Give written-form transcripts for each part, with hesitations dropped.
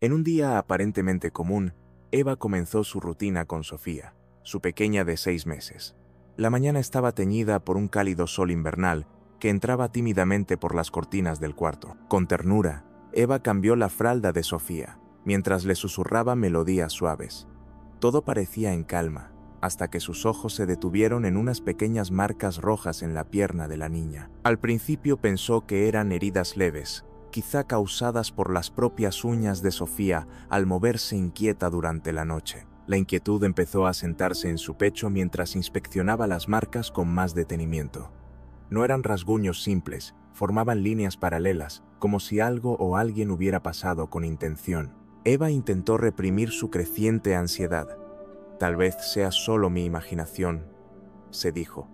En un día aparentemente común, Eva comenzó su rutina con Sofía, su pequeña de 6 meses. La mañana estaba teñida por un cálido sol invernal que entraba tímidamente por las cortinas del cuarto. Con ternura, Eva cambió la falda de Sofía, mientras le susurraba melodías suaves. Todo parecía en calma, hasta que sus ojos se detuvieron en unas pequeñas marcas rojas en la pierna de la niña. Al principio pensó que eran heridas leves, quizá causadas por las propias uñas de Sofía al moverse inquieta durante la noche. La inquietud empezó a sentarse en su pecho mientras inspeccionaba las marcas con más detenimiento. No eran rasguños simples, formaban líneas paralelas, como si algo o alguien hubiera pasado con intención. Eva intentó reprimir su creciente ansiedad. «Tal vez sea solo mi imaginación», se dijo,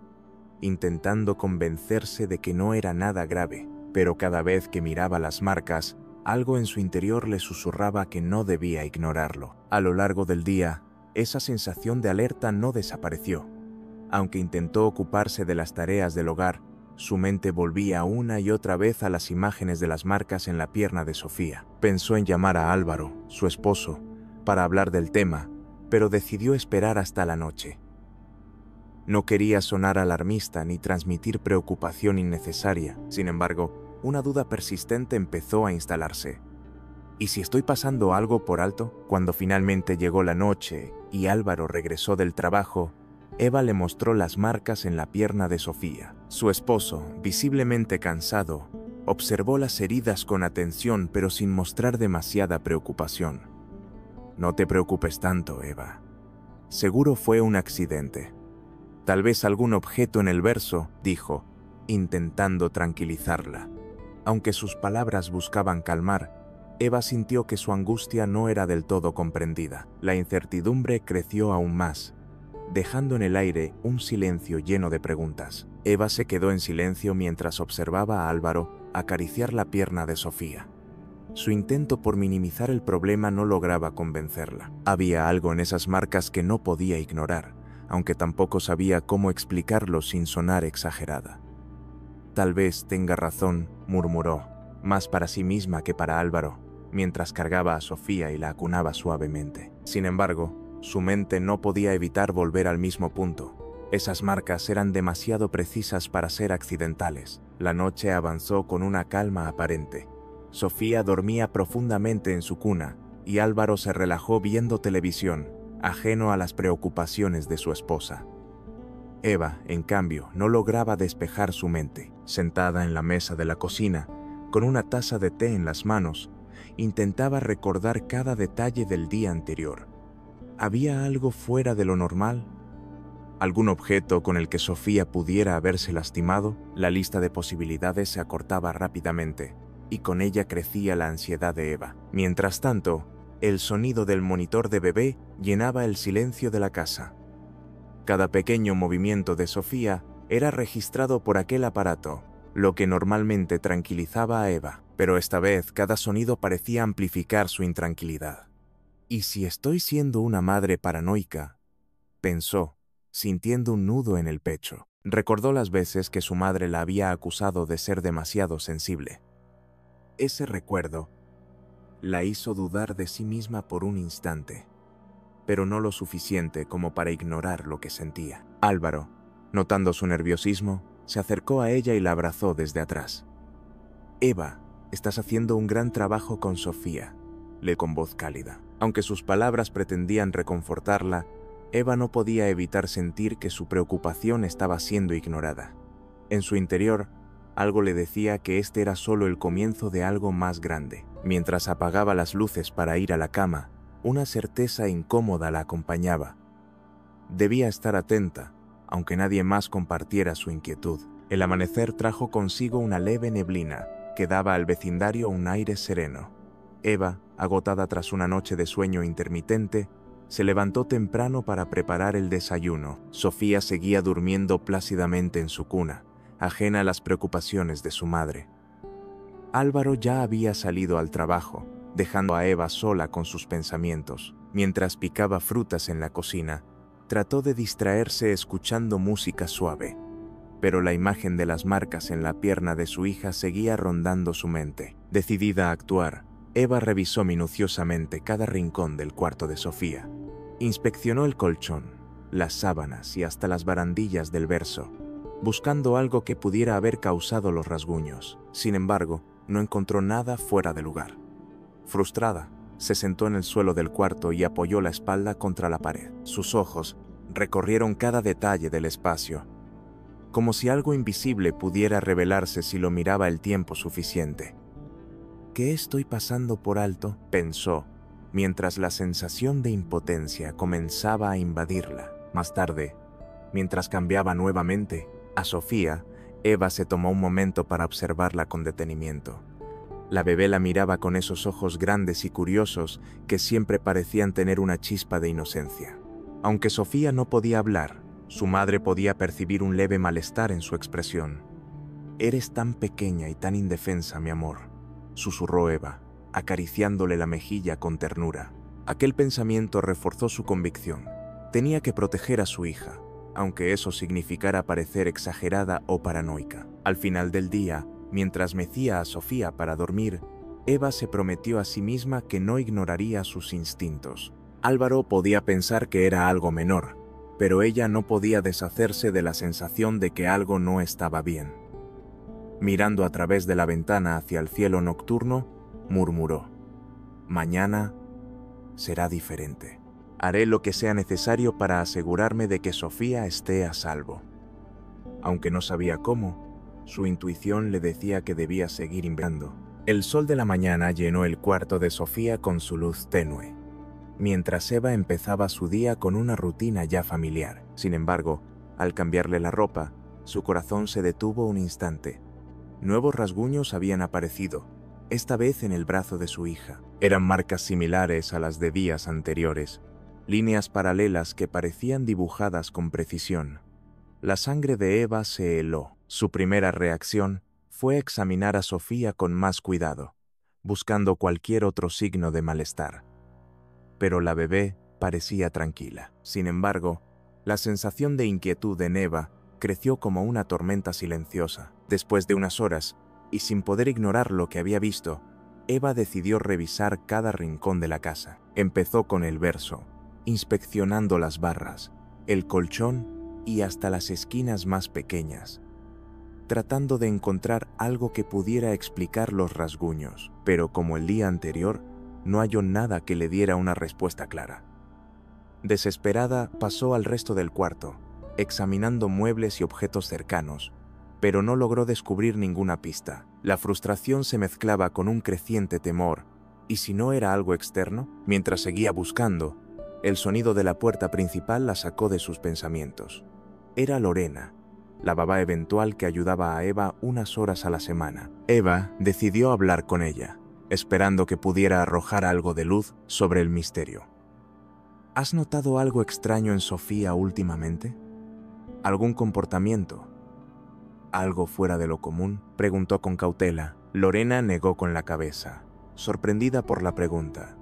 intentando convencerse de que no era nada grave, pero cada vez que miraba las marcas, algo en su interior le susurraba que no debía ignorarlo. A lo largo del día, esa sensación de alerta no desapareció. Aunque intentó ocuparse de las tareas del hogar, su mente volvía una y otra vez a las imágenes de las marcas en la pierna de Sofía. Pensó en llamar a Álvaro, su esposo, para hablar del tema, pero decidió esperar hasta la noche. No quería sonar alarmista ni transmitir preocupación innecesaria. Sin embargo, una duda persistente empezó a instalarse. ¿Y si estoy pasando algo por alto? Cuando finalmente llegó la noche y Álvaro regresó del trabajo, Eva le mostró las marcas en la pierna de Sofía. Su esposo, visiblemente cansado, observó las heridas con atención pero sin mostrar demasiada preocupación. «No te preocupes tanto, Eva. Seguro fue un accidente. Tal vez algún objeto en el verso», dijo, intentando tranquilizarla. Aunque sus palabras buscaban calmar, Eva sintió que su angustia no era del todo comprendida. La incertidumbre creció aún más, dejando en el aire un silencio lleno de preguntas. Eva se quedó en silencio mientras observaba a Álvaro acariciar la pierna de Sofía. Su intento por minimizar el problema no lograba convencerla. Había algo en esas marcas que no podía ignorar, aunque tampoco sabía cómo explicarlo sin sonar exagerada. «Tal vez tenga razón», murmuró, más para sí misma que para Álvaro, mientras cargaba a Sofía y la acunaba suavemente. Sin embargo, su mente no podía evitar volver al mismo punto. Esas marcas eran demasiado precisas para ser accidentales. La noche avanzó con una calma aparente. Sofía dormía profundamente en su cuna y Álvaro se relajó viendo televisión, ajeno a las preocupaciones de su esposa. Eva, en cambio, no lograba despejar su mente. Sentada en la mesa de la cocina, con una taza de té en las manos, intentaba recordar cada detalle del día anterior. ¿Había algo fuera de lo normal? ¿Algún objeto con el que Sofía pudiera haberse lastimado? La lista de posibilidades se acortaba rápidamente, y con ella crecía la ansiedad de Eva. Mientras tanto, el sonido del monitor de bebé llenaba el silencio de la casa. Cada pequeño movimiento de Sofía era registrado por aquel aparato, lo que normalmente tranquilizaba a Eva, pero esta vez cada sonido parecía amplificar su intranquilidad. «¿Y si estoy siendo una madre paranoica?», pensó, sintiendo un nudo en el pecho. Recordó las veces que su madre la había acusado de ser demasiado sensible. Ese recuerdo la hizo dudar de sí misma por un instante, pero no lo suficiente como para ignorar lo que sentía. Álvaro, notando su nerviosismo, se acercó a ella y la abrazó desde atrás. «Eva, estás haciendo un gran trabajo con Sofía», le con voz cálida. Aunque sus palabras pretendían reconfortarla, Eva no podía evitar sentir que su preocupación estaba siendo ignorada. En su interior, algo le decía que este era solo el comienzo de algo más grande. Mientras apagaba las luces para ir a la cama, una certeza incómoda la acompañaba. Debía estar atenta, aunque nadie más compartiera su inquietud. El amanecer trajo consigo una leve neblina que daba al vecindario un aire sereno. Eva, agotada tras una noche de sueño intermitente, se levantó temprano para preparar el desayuno. Sofía seguía durmiendo plácidamente en su cuna, ajena a las preocupaciones de su madre. Álvaro ya había salido al trabajo, dejando a Eva sola con sus pensamientos. Mientras picaba frutas en la cocina, trató de distraerse escuchando música suave, pero la imagen de las marcas en la pierna de su hija seguía rondando su mente. Decidida a actuar, Eva revisó minuciosamente cada rincón del cuarto de Sofía. Inspeccionó el colchón, las sábanas y hasta las barandillas del verso, buscando algo que pudiera haber causado los rasguños. Sin embargo, no encontró nada fuera de lugar. Frustrada, se sentó en el suelo del cuarto y apoyó la espalda contra la pared. Sus ojos recorrieron cada detalle del espacio, como si algo invisible pudiera revelarse si lo miraba el tiempo suficiente. ¿Qué estoy pasando por alto?, pensó, mientras la sensación de impotencia comenzaba a invadirla. Más tarde, mientras cambiaba nuevamente a Sofía, Eva se tomó un momento para observarla con detenimiento. La bebé la miraba con esos ojos grandes y curiosos que siempre parecían tener una chispa de inocencia. Aunque Sofía no podía hablar, su madre podía percibir un leve malestar en su expresión. «Eres tan pequeña y tan indefensa, mi amor», susurró Eva, acariciándole la mejilla con ternura. Aquel pensamiento reforzó su convicción. Tenía que proteger a su hija, aunque eso significara parecer exagerada o paranoica. Al final del día, mientras mecía a Sofía para dormir, Eva se prometió a sí misma que no ignoraría sus instintos. Álvaro podía pensar que era algo menor, pero ella no podía deshacerse de la sensación de que algo no estaba bien. Mirando a través de la ventana hacia el cielo nocturno, murmuró: «Mañana será diferente. Haré lo que sea necesario para asegurarme de que Sofía esté a salvo». Aunque no sabía cómo, su intuición le decía que debía seguir inventando. El sol de la mañana llenó el cuarto de Sofía con su luz tenue, mientras Eva empezaba su día con una rutina ya familiar. Sin embargo, al cambiarle la ropa, su corazón se detuvo un instante. Nuevos rasguños habían aparecido, esta vez en el brazo de su hija. Eran marcas similares a las de días anteriores, líneas paralelas que parecían dibujadas con precisión. La sangre de Eva se heló. Su primera reacción fue examinar a Sofía con más cuidado, buscando cualquier otro signo de malestar. Pero la bebé parecía tranquila. Sin embargo, la sensación de inquietud en Eva creció como una tormenta silenciosa. Después de unas horas, y sin poder ignorar lo que había visto, Eva decidió revisar cada rincón de la casa. Empezó con el verso, inspeccionando las barras, el colchón y hasta las esquinas más pequeñas, tratando de encontrar algo que pudiera explicar los rasguños, pero como el día anterior, no halló nada que le diera una respuesta clara. Desesperada, pasó al resto del cuarto, examinando muebles y objetos cercanos, pero no logró descubrir ninguna pista. La frustración se mezclaba con un creciente temor, ¿y si no era algo externo? Mientras seguía buscando, el sonido de la puerta principal la sacó de sus pensamientos. Era Lorena, la babá eventual que ayudaba a Eva unas horas a la semana. Eva decidió hablar con ella, esperando que pudiera arrojar algo de luz sobre el misterio. ¿Has notado algo extraño en Sofía últimamente? ¿Algún comportamiento? ¿Algo fuera de lo común?, preguntó con cautela. Lorena negó con la cabeza, sorprendida por la pregunta.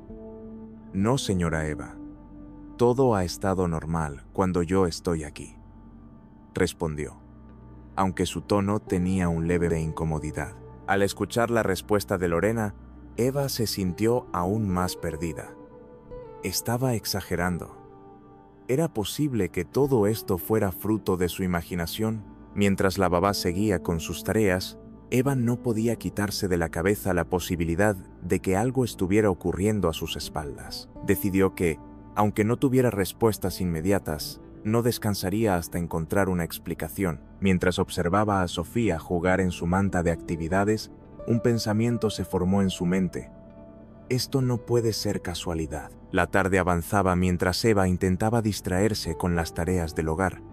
No, señora Eva. Todo ha estado normal cuando yo estoy aquí, respondió, aunque su tono tenía un leve de incomodidad. Al escuchar la respuesta de Lorena, Eva se sintió aún más perdida. Estaba exagerando. ¿Era posible que todo esto fuera fruto de su imaginación? Mientras la babá seguía con sus tareas, Eva no podía quitarse de la cabeza la posibilidad de que algo estuviera ocurriendo a sus espaldas. Decidió que, aunque no tuviera respuestas inmediatas, no descansaría hasta encontrar una explicación. Mientras observaba a Sofía jugar en su manta de actividades, un pensamiento se formó en su mente. Esto no puede ser casualidad. La tarde avanzaba mientras Eva intentaba distraerse con las tareas del hogar,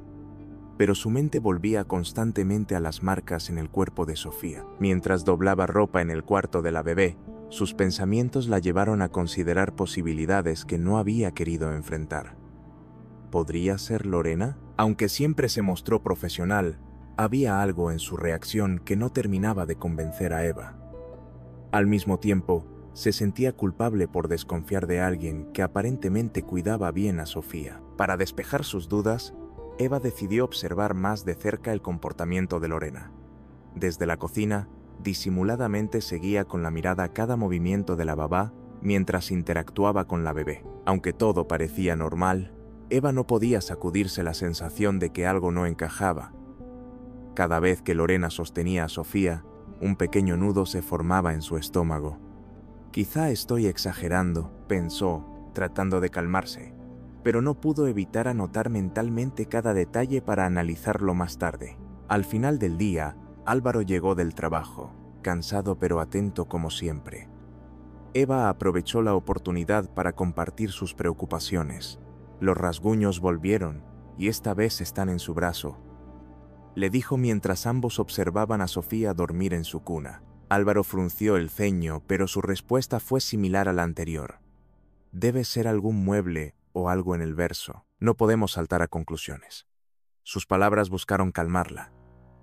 pero su mente volvía constantemente a las marcas en el cuerpo de Sofía. Mientras doblaba ropa en el cuarto de la bebé, sus pensamientos la llevaron a considerar posibilidades que no había querido enfrentar. ¿Podría ser Lorena? Aunque siempre se mostró profesional, había algo en su reacción que no terminaba de convencer a Eva. Al mismo tiempo, se sentía culpable por desconfiar de alguien que aparentemente cuidaba bien a Sofía. Para despejar sus dudas, Eva decidió observar más de cerca el comportamiento de Lorena. Desde la cocina, Disimuladamente seguía con la mirada cada movimiento de la babá mientras interactuaba con la bebé. Aunque todo parecía normal, Eva no podía sacudirse la sensación de que algo no encajaba. Cada vez que Lorena sostenía a Sofía, un pequeño nudo se formaba en su estómago. Quizá estoy exagerando, pensó, tratando de calmarse, pero no pudo evitar anotar mentalmente cada detalle para analizarlo más tarde. Al final del día, Álvaro llegó del trabajo, cansado pero atento como siempre. Eva aprovechó la oportunidad para compartir sus preocupaciones. Los rasguños volvieron, y esta vez están en su brazo, le dijo mientras ambos observaban a Sofía dormir en su cuna. Álvaro frunció el ceño, pero su respuesta fue similar a la anterior. Debe ser algún mueble o algo en el verso. No podemos saltar a conclusiones. Sus palabras buscaron calmarla,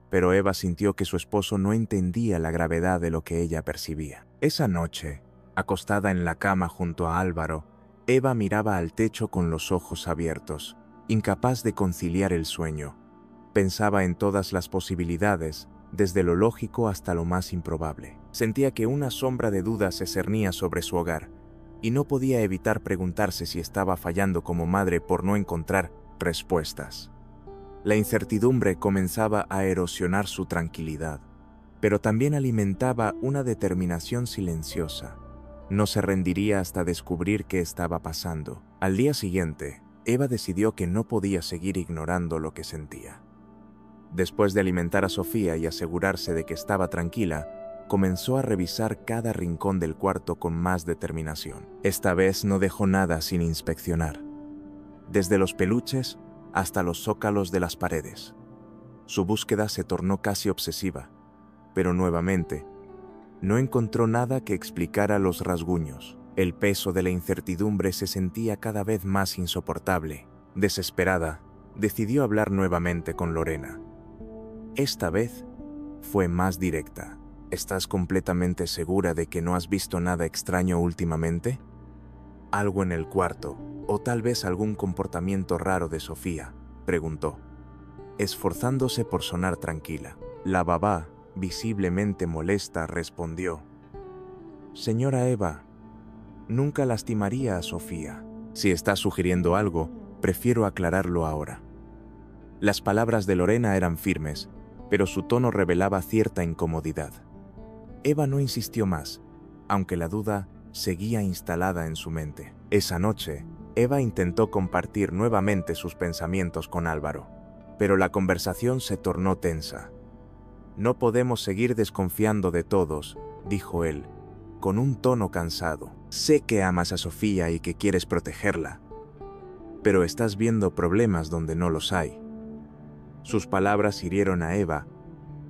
pero Eva sintió que su esposo no entendía la gravedad de lo que ella percibía. Esa noche, acostada en la cama junto a Álvaro, Eva miraba al techo con los ojos abiertos, incapaz de conciliar el sueño. Pensaba en todas las posibilidades, desde lo lógico hasta lo más improbable. Sentía que una sombra de duda se cernía sobre su hogar, y no podía evitar preguntarse si estaba fallando como madre por no encontrar respuestas. La incertidumbre comenzaba a erosionar su tranquilidad, pero también alimentaba una determinación silenciosa. No se rendiría hasta descubrir qué estaba pasando. Al día siguiente, Eva decidió que no podía seguir ignorando lo que sentía. Después de alimentar a Sofía y asegurarse de que estaba tranquila, comenzó a revisar cada rincón del cuarto con más determinación. Esta vez no dejó nada sin inspeccionar, desde los peluches hasta los zócalos de las paredes. Su búsqueda se tornó casi obsesiva, pero nuevamente, no encontró nada que explicara los rasguños. El peso de la incertidumbre se sentía cada vez más insoportable. Desesperada, decidió hablar nuevamente con Lorena. Esta vez fue más directa. ¿Estás completamente segura de que no has visto nada extraño últimamente? ¿Algo en el cuarto, o tal vez algún comportamiento raro de Sofía?, preguntó, esforzándose por sonar tranquila. La babá, visiblemente molesta, respondió: Señora Eva, nunca lastimaría a Sofía. Si está sugiriendo algo, prefiero aclararlo ahora. Las palabras de Lorena eran firmes, pero su tono revelaba cierta incomodidad. Eva no insistió más, aunque la duda seguía instalada en su mente. Esa noche, Eva intentó compartir nuevamente sus pensamientos con Álvaro, pero la conversación se tornó tensa. No podemos seguir desconfiando de todos, dijo él, con un tono cansado. Sé que amas a Sofía y que quieres protegerla, pero estás viendo problemas donde no los hay. Sus palabras hirieron a Eva,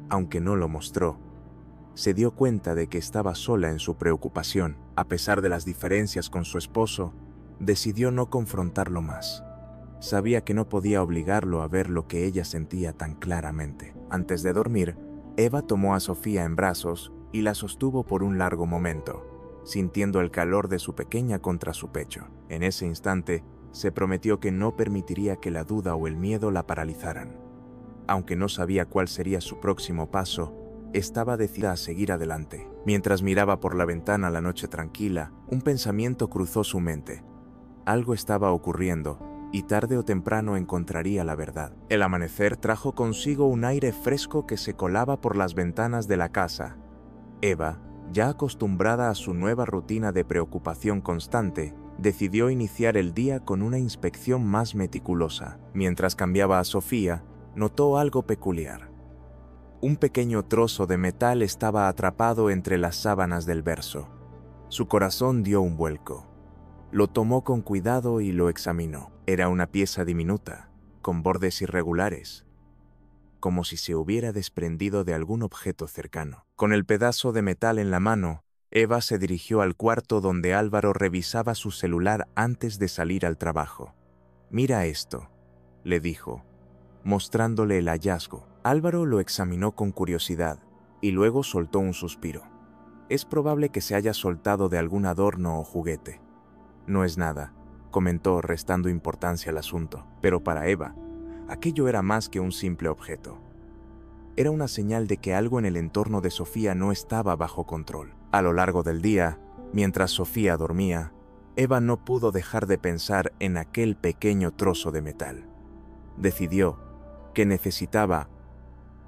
aunque no lo mostró. Se dio cuenta de que estaba sola en su preocupación. A pesar de las diferencias con su esposo, decidió no confrontarlo más. Sabía que no podía obligarlo a ver lo que ella sentía tan claramente. Antes de dormir, Eva tomó a Sofía en brazos y la sostuvo por un largo momento, sintiendo el calor de su pequeña contra su pecho. En ese instante, se prometió que no permitiría que la duda o el miedo la paralizaran. Aunque no sabía cuál sería su próximo paso, estaba decidida a seguir adelante. Mientras miraba por la ventana la noche tranquila, un pensamiento cruzó su mente. Algo estaba ocurriendo, y tarde o temprano encontraría la verdad. El amanecer trajo consigo un aire fresco que se colaba por las ventanas de la casa. Eva, ya acostumbrada a su nueva rutina de preocupación constante, decidió iniciar el día con una inspección más meticulosa. Mientras cambiaba a Sofía, notó algo peculiar. Un pequeño trozo de metal estaba atrapado entre las sábanas del verso. Su corazón dio un vuelco. Lo tomó con cuidado y lo examinó. Era una pieza diminuta, con bordes irregulares, como si se hubiera desprendido de algún objeto cercano. Con el pedazo de metal en la mano, Eva se dirigió al cuarto donde Álvaro revisaba su celular antes de salir al trabajo. «Mira esto», le dijo, mostrándole el hallazgo. Álvaro lo examinó con curiosidad y luego soltó un suspiro. Es probable que se haya soltado de algún adorno o juguete. No es nada, comentó restando importancia al asunto, pero para Eva, aquello era más que un simple objeto. era una señal de que algo en el entorno de Sofía no estaba bajo control. A lo largo del día, mientras Sofía dormía, Eva no pudo dejar de pensar en aquel pequeño trozo de metal. Decidió que necesitaba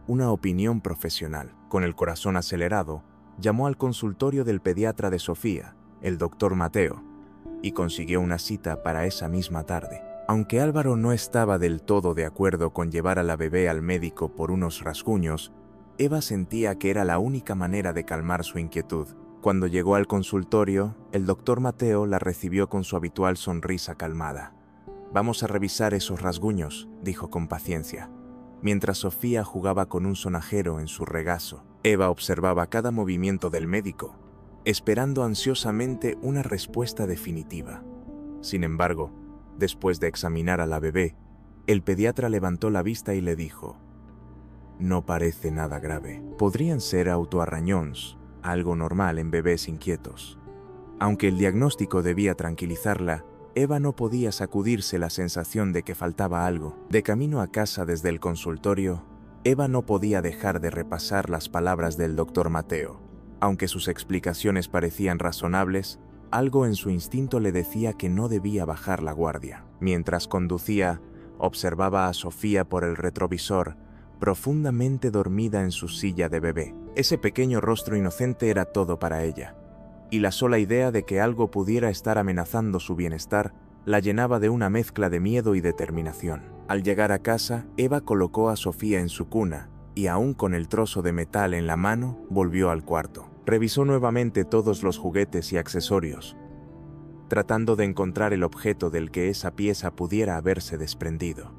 una opinión profesional. Con el corazón acelerado, llamó al consultorio del pediatra de Sofía, el doctor Mateo, y consiguió una cita para esa misma tarde. Aunque Álvaro no estaba del todo de acuerdo con llevar a la bebé al médico por unos rasguños, Eva sentía que era la única manera de calmar su inquietud. Cuando llegó al consultorio, el doctor Mateo la recibió con su habitual sonrisa calmada. «Vamos a revisar esos rasguños», dijo con paciencia, mientras Sofía jugaba con un sonajero en su regazo. Eva observaba cada movimiento del médico, esperando ansiosamente una respuesta definitiva. Sin embargo, después de examinar a la bebé, el pediatra levantó la vista y le dijo: «No parece nada grave. Podrían ser autoarrañons, algo normal en bebés inquietos». Aunque el diagnóstico debía tranquilizarla, Eva no podía sacudirse la sensación de que faltaba algo. De camino a casa desde el consultorio, Eva no podía dejar de repasar las palabras del doctor Mateo. Aunque sus explicaciones parecían razonables, algo en su instinto le decía que no debía bajar la guardia. Mientras conducía, observaba a Sofía por el retrovisor, profundamente dormida en su silla de bebé. Ese pequeño rostro inocente era todo para ella, y la sola idea de que algo pudiera estar amenazando su bienestar la llenaba de una mezcla de miedo y determinación. Al llegar a casa, Eva colocó a Sofía en su cuna, y aún con el trozo de metal en la mano, volvió al cuarto. Revisó nuevamente todos los juguetes y accesorios, tratando de encontrar el objeto del que esa pieza pudiera haberse desprendido.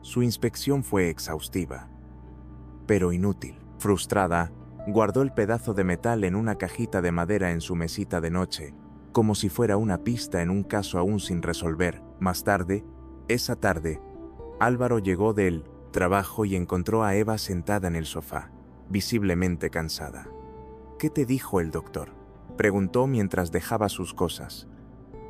Su inspección fue exhaustiva, pero inútil. Frustrada, guardó el pedazo de metal en una cajita de madera en su mesita de noche, como si fuera una pista en un caso aún sin resolver. Más tarde, esa tarde, Álvaro llegó del trabajo y encontró a Eva sentada en el sofá, visiblemente cansada. «¿Qué te dijo el doctor?», preguntó mientras dejaba sus cosas.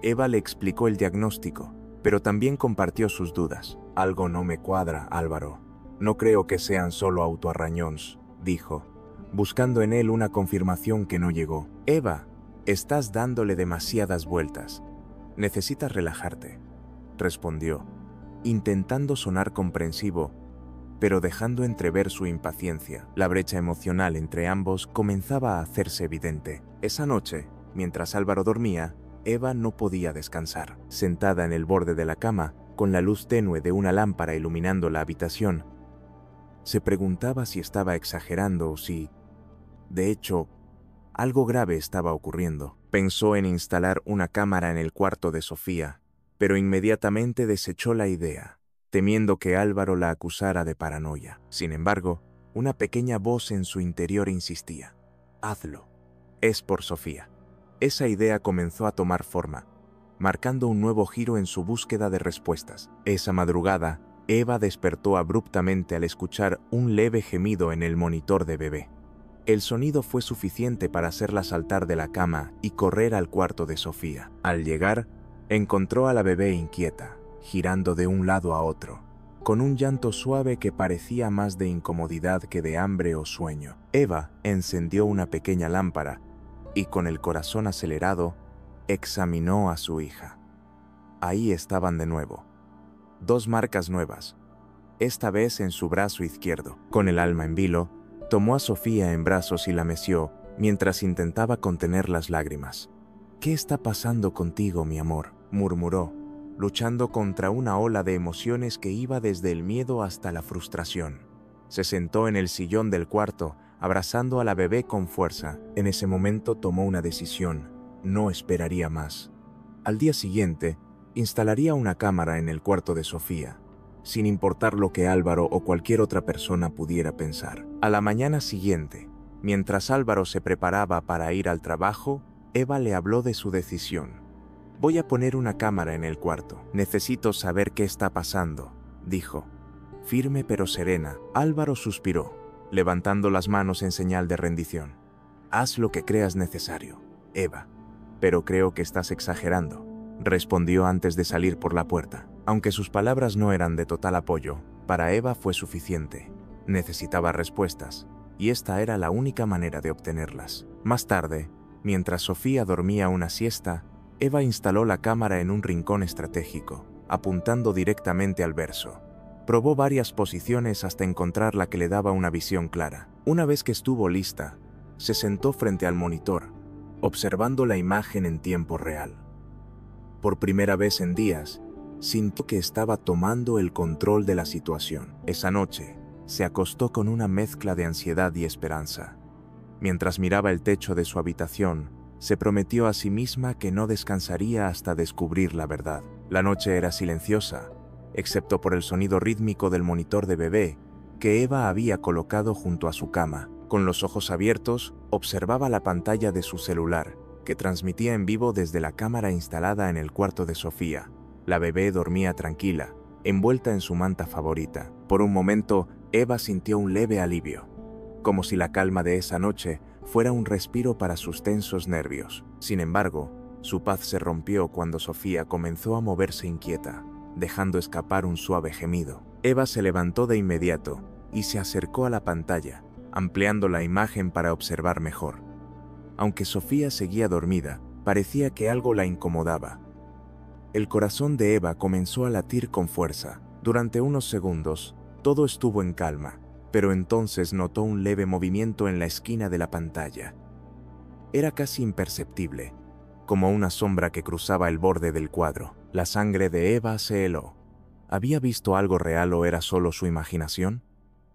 Eva le explicó el diagnóstico, pero también compartió sus dudas. «Algo no me cuadra, Álvaro. No creo que sean solo autoarrañons», dijo, buscando en él una confirmación que no llegó. «Eva, estás dándole demasiadas vueltas. Necesitas relajarte», respondió, intentando sonar comprensivo, pero dejando entrever su impaciencia. La brecha emocional entre ambos comenzaba a hacerse evidente. Esa noche, mientras Álvaro dormía, Eva no podía descansar. Sentada en el borde de la cama, con la luz tenue de una lámpara iluminando la habitación, se preguntaba si estaba exagerando o si, de hecho, algo grave estaba ocurriendo. Pensó en instalar una cámara en el cuarto de Sofía, pero inmediatamente desechó la idea, temiendo que Álvaro la acusara de paranoia. Sin embargo, una pequeña voz en su interior insistía: «Hazlo. Es por Sofía». Esa idea comenzó a tomar forma, marcando un nuevo giro en su búsqueda de respuestas. Esa madrugada, Eva despertó abruptamente al escuchar un leve gemido en el monitor de bebé. El sonido fue suficiente para hacerla saltar de la cama y correr al cuarto de Sofía. Al llegar, encontró a la bebé inquieta, girando de un lado a otro, con un llanto suave que parecía más de incomodidad que de hambre o sueño. Eva encendió una pequeña lámpara y, con el corazón acelerado, examinó a su hija. Ahí estaban de nuevo, 2 marcas nuevas, esta vez en su brazo izquierdo. Con el alma en vilo, tomó a Sofía en brazos y la meció mientras intentaba contener las lágrimas. «¿Qué está pasando contigo, mi amor?», murmuró, luchando contra una ola de emociones que iba desde el miedo hasta la frustración. Se sentó en el sillón del cuarto, abrazando a la bebé con fuerza. En ese momento tomó una decisión: no esperaría más. Al día siguiente, instalaría una cámara en el cuarto de Sofía, sin importar lo que Álvaro o cualquier otra persona pudiera pensar. A la mañana siguiente, mientras Álvaro se preparaba para ir al trabajo, Eva le habló de su decisión. «Voy a poner una cámara en el cuarto. Necesito saber qué está pasando», dijo, firme pero serena. Álvaro suspiró, levantando las manos en señal de rendición. «Haz lo que creas necesario, Eva, pero creo que estás exagerando», respondió antes de salir por la puerta. Aunque sus palabras no eran de total apoyo, para Eva fue suficiente. Necesitaba respuestas, y esta era la única manera de obtenerlas. Más tarde, mientras Sofía dormía una siesta, Eva instaló la cámara en un rincón estratégico, apuntando directamente al verso. Probó varias posiciones hasta encontrar la que le daba una visión clara. Una vez que estuvo lista, se sentó frente al monitor, observando la imagen en tiempo real. Por primera vez en días, sintió que estaba tomando el control de la situación. Esa noche, se acostó con una mezcla de ansiedad y esperanza. Mientras miraba el techo de su habitación, se prometió a sí misma que no descansaría hasta descubrir la verdad. La noche era silenciosa, excepto por el sonido rítmico del monitor de bebé que Eva había colocado junto a su cama. Con los ojos abiertos, observaba la pantalla de su celular, que transmitía en vivo desde la cámara instalada en el cuarto de Sofía. La bebé dormía tranquila, envuelta en su manta favorita. Por un momento, Eva sintió un leve alivio, como si la calma de esa noche fuera un respiro para sus tensos nervios. Sin embargo, su paz se rompió cuando Sofía comenzó a moverse inquieta, dejando escapar un suave gemido. Eva se levantó de inmediato y se acercó a la pantalla, ampliando la imagen para observar mejor. Aunque Sofía seguía dormida, parecía que algo la incomodaba. El corazón de Eva comenzó a latir con fuerza. Durante unos segundos, todo estuvo en calma, pero entonces notó un leve movimiento en la esquina de la pantalla. Era casi imperceptible, como una sombra que cruzaba el borde del cuadro. La sangre de Eva se heló. ¿Había visto algo real o era solo su imaginación?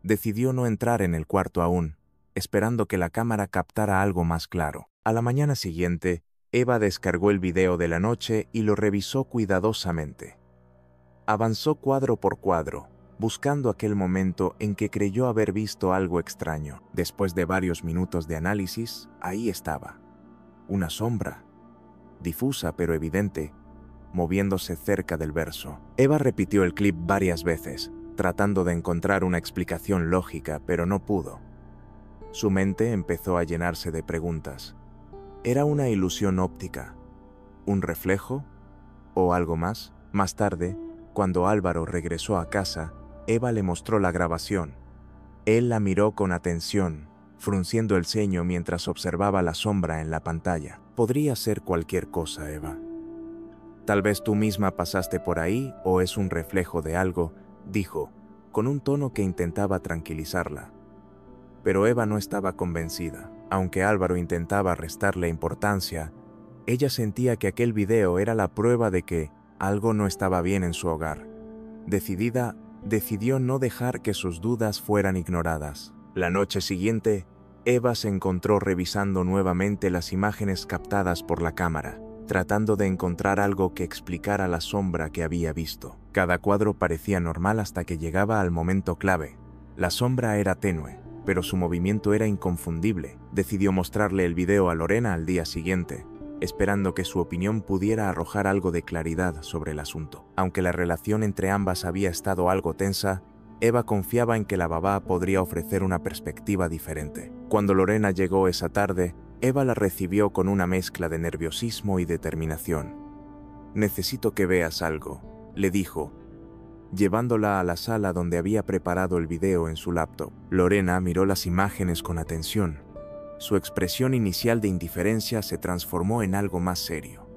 Decidió no entrar en el cuarto aún, esperando que la cámara captara algo más claro. A la mañana siguiente, Eva descargó el video de la noche y lo revisó cuidadosamente. Avanzó cuadro por cuadro, buscando aquel momento en que creyó haber visto algo extraño. Después de varios minutos de análisis, ahí estaba. Una sombra, difusa pero evidente, moviéndose cerca del verso. Eva repitió el clip varias veces, tratando de encontrar una explicación lógica, pero no pudo. Su mente empezó a llenarse de preguntas. ¿Era una ilusión óptica? ¿Un reflejo? ¿O algo más? Más tarde, cuando Álvaro regresó a casa, Eva le mostró la grabación. Él la miró con atención, frunciendo el ceño mientras observaba la sombra en la pantalla. Podría ser cualquier cosa, Eva. Tal vez tú misma pasaste por ahí o es un reflejo de algo, dijo, con un tono que intentaba tranquilizarla. Pero Eva no estaba convencida. Aunque Álvaro intentaba restarle importancia, ella sentía que aquel video era la prueba de que algo no estaba bien en su hogar. Decidida, decidió no dejar que sus dudas fueran ignoradas. La noche siguiente, Eva se encontró revisando nuevamente las imágenes captadas por la cámara, tratando de encontrar algo que explicara la sombra que había visto. Cada cuadro parecía normal hasta que llegaba al momento clave. La sombra era tenue, pero su movimiento era inconfundible. Decidió mostrarle el video a Lorena al día siguiente, esperando que su opinión pudiera arrojar algo de claridad sobre el asunto. Aunque la relación entre ambas había estado algo tensa, Eva confiaba en que la babá podría ofrecer una perspectiva diferente. Cuando Lorena llegó esa tarde, Eva la recibió con una mezcla de nerviosismo y determinación. «Necesito que veas algo», le dijo, llevándola a la sala donde había preparado el video en su laptop. Lorena miró las imágenes con atención. Su expresión inicial de indiferencia se transformó en algo más serio.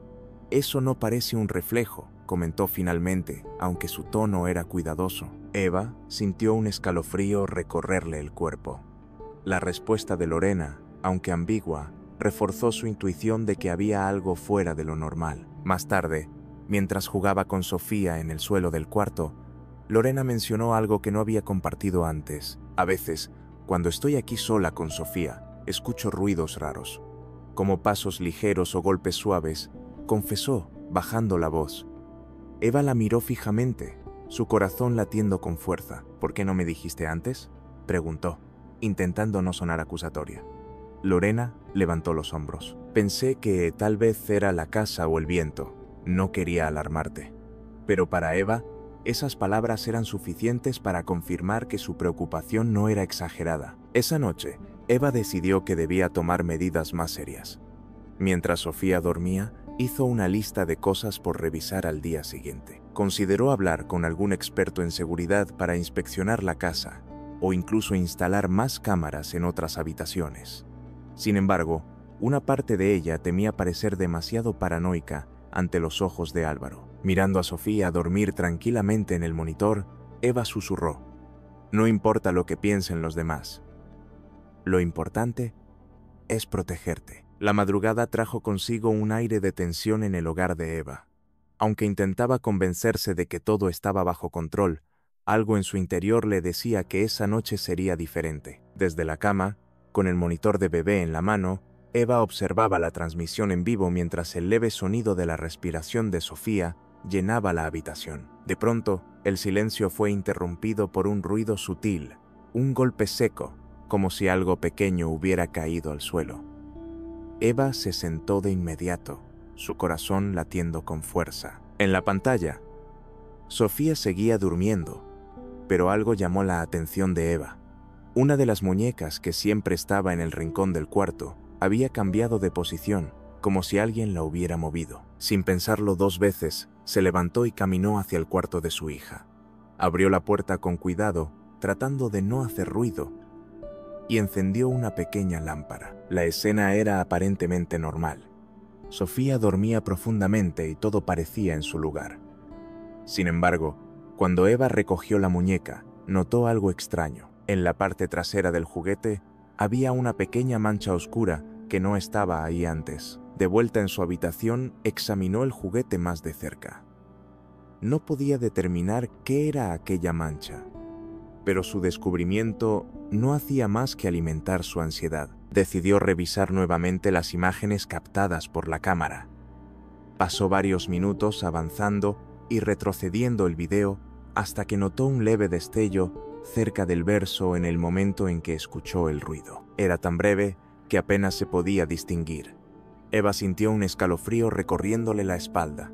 «Eso no parece un reflejo», comentó finalmente, aunque su tono era cuidadoso. Eva sintió un escalofrío recorrerle el cuerpo. La respuesta de Lorena, aunque ambigua, reforzó su intuición de que había algo fuera de lo normal. Más tarde, mientras jugaba con Sofía en el suelo del cuarto, Lorena mencionó algo que no había compartido antes. «A veces, cuando estoy aquí sola con Sofía, escucho ruidos raros, como pasos ligeros o golpes suaves», confesó, bajando la voz. Eva la miró fijamente, su corazón latiendo con fuerza. «¿Por qué no me dijiste antes?», preguntó, intentando no sonar acusatoria. Lorena levantó los hombros. «Pensé que tal vez era la casa o el viento. No quería alarmarte». Pero para Eva, esas palabras eran suficientes para confirmar que su preocupación no era exagerada. Esa noche, Eva decidió que debía tomar medidas más serias. Mientras Sofía dormía, hizo una lista de cosas por revisar al día siguiente. Consideró hablar con algún experto en seguridad para inspeccionar la casa, o incluso instalar más cámaras en otras habitaciones. Sin embargo, una parte de ella temía parecer demasiado paranoica ante los ojos de Álvaro. Mirando a Sofía dormir tranquilamente en el monitor, Eva susurró: «No importa lo que piensen los demás. Lo importante es protegerte». La madrugada trajo consigo un aire de tensión en el hogar de Eva. Aunque intentaba convencerse de que todo estaba bajo control, algo en su interior le decía que esa noche sería diferente. Desde la cama, con el monitor de bebé en la mano, Eva observaba la transmisión en vivo mientras el leve sonido de la respiración de Sofía llenaba la habitación. De pronto, el silencio fue interrumpido por un ruido sutil, un golpe seco, como si algo pequeño hubiera caído al suelo. Eva se sentó de inmediato, su corazón latiendo con fuerza. En la pantalla, Sofía seguía durmiendo, pero algo llamó la atención de Eva. Una de las muñecas que siempre estaba en el rincón del cuarto había cambiado de posición, como si alguien la hubiera movido. Sin pensarlo 2 veces, se levantó y caminó hacia el cuarto de su hija. Abrió la puerta con cuidado, tratando de no hacer ruido, y encendió una pequeña lámpara. La escena era aparentemente normal. Sofía dormía profundamente y todo parecía en su lugar. Sin embargo, cuando Eva recogió la muñeca, notó algo extraño. En la parte trasera del juguete había una pequeña mancha oscura que no estaba ahí antes. De vuelta en su habitación, examinó el juguete más de cerca. No podía determinar qué era aquella mancha, pero su descubrimiento no hacía más que alimentar su ansiedad. Decidió revisar nuevamente las imágenes captadas por la cámara. Pasó varios minutos avanzando y retrocediendo el video hasta que notó un leve destello cerca del verso en el momento en que escuchó el ruido. Era tan breve que apenas se podía distinguir. Eva sintió un escalofrío recorriéndole la espalda.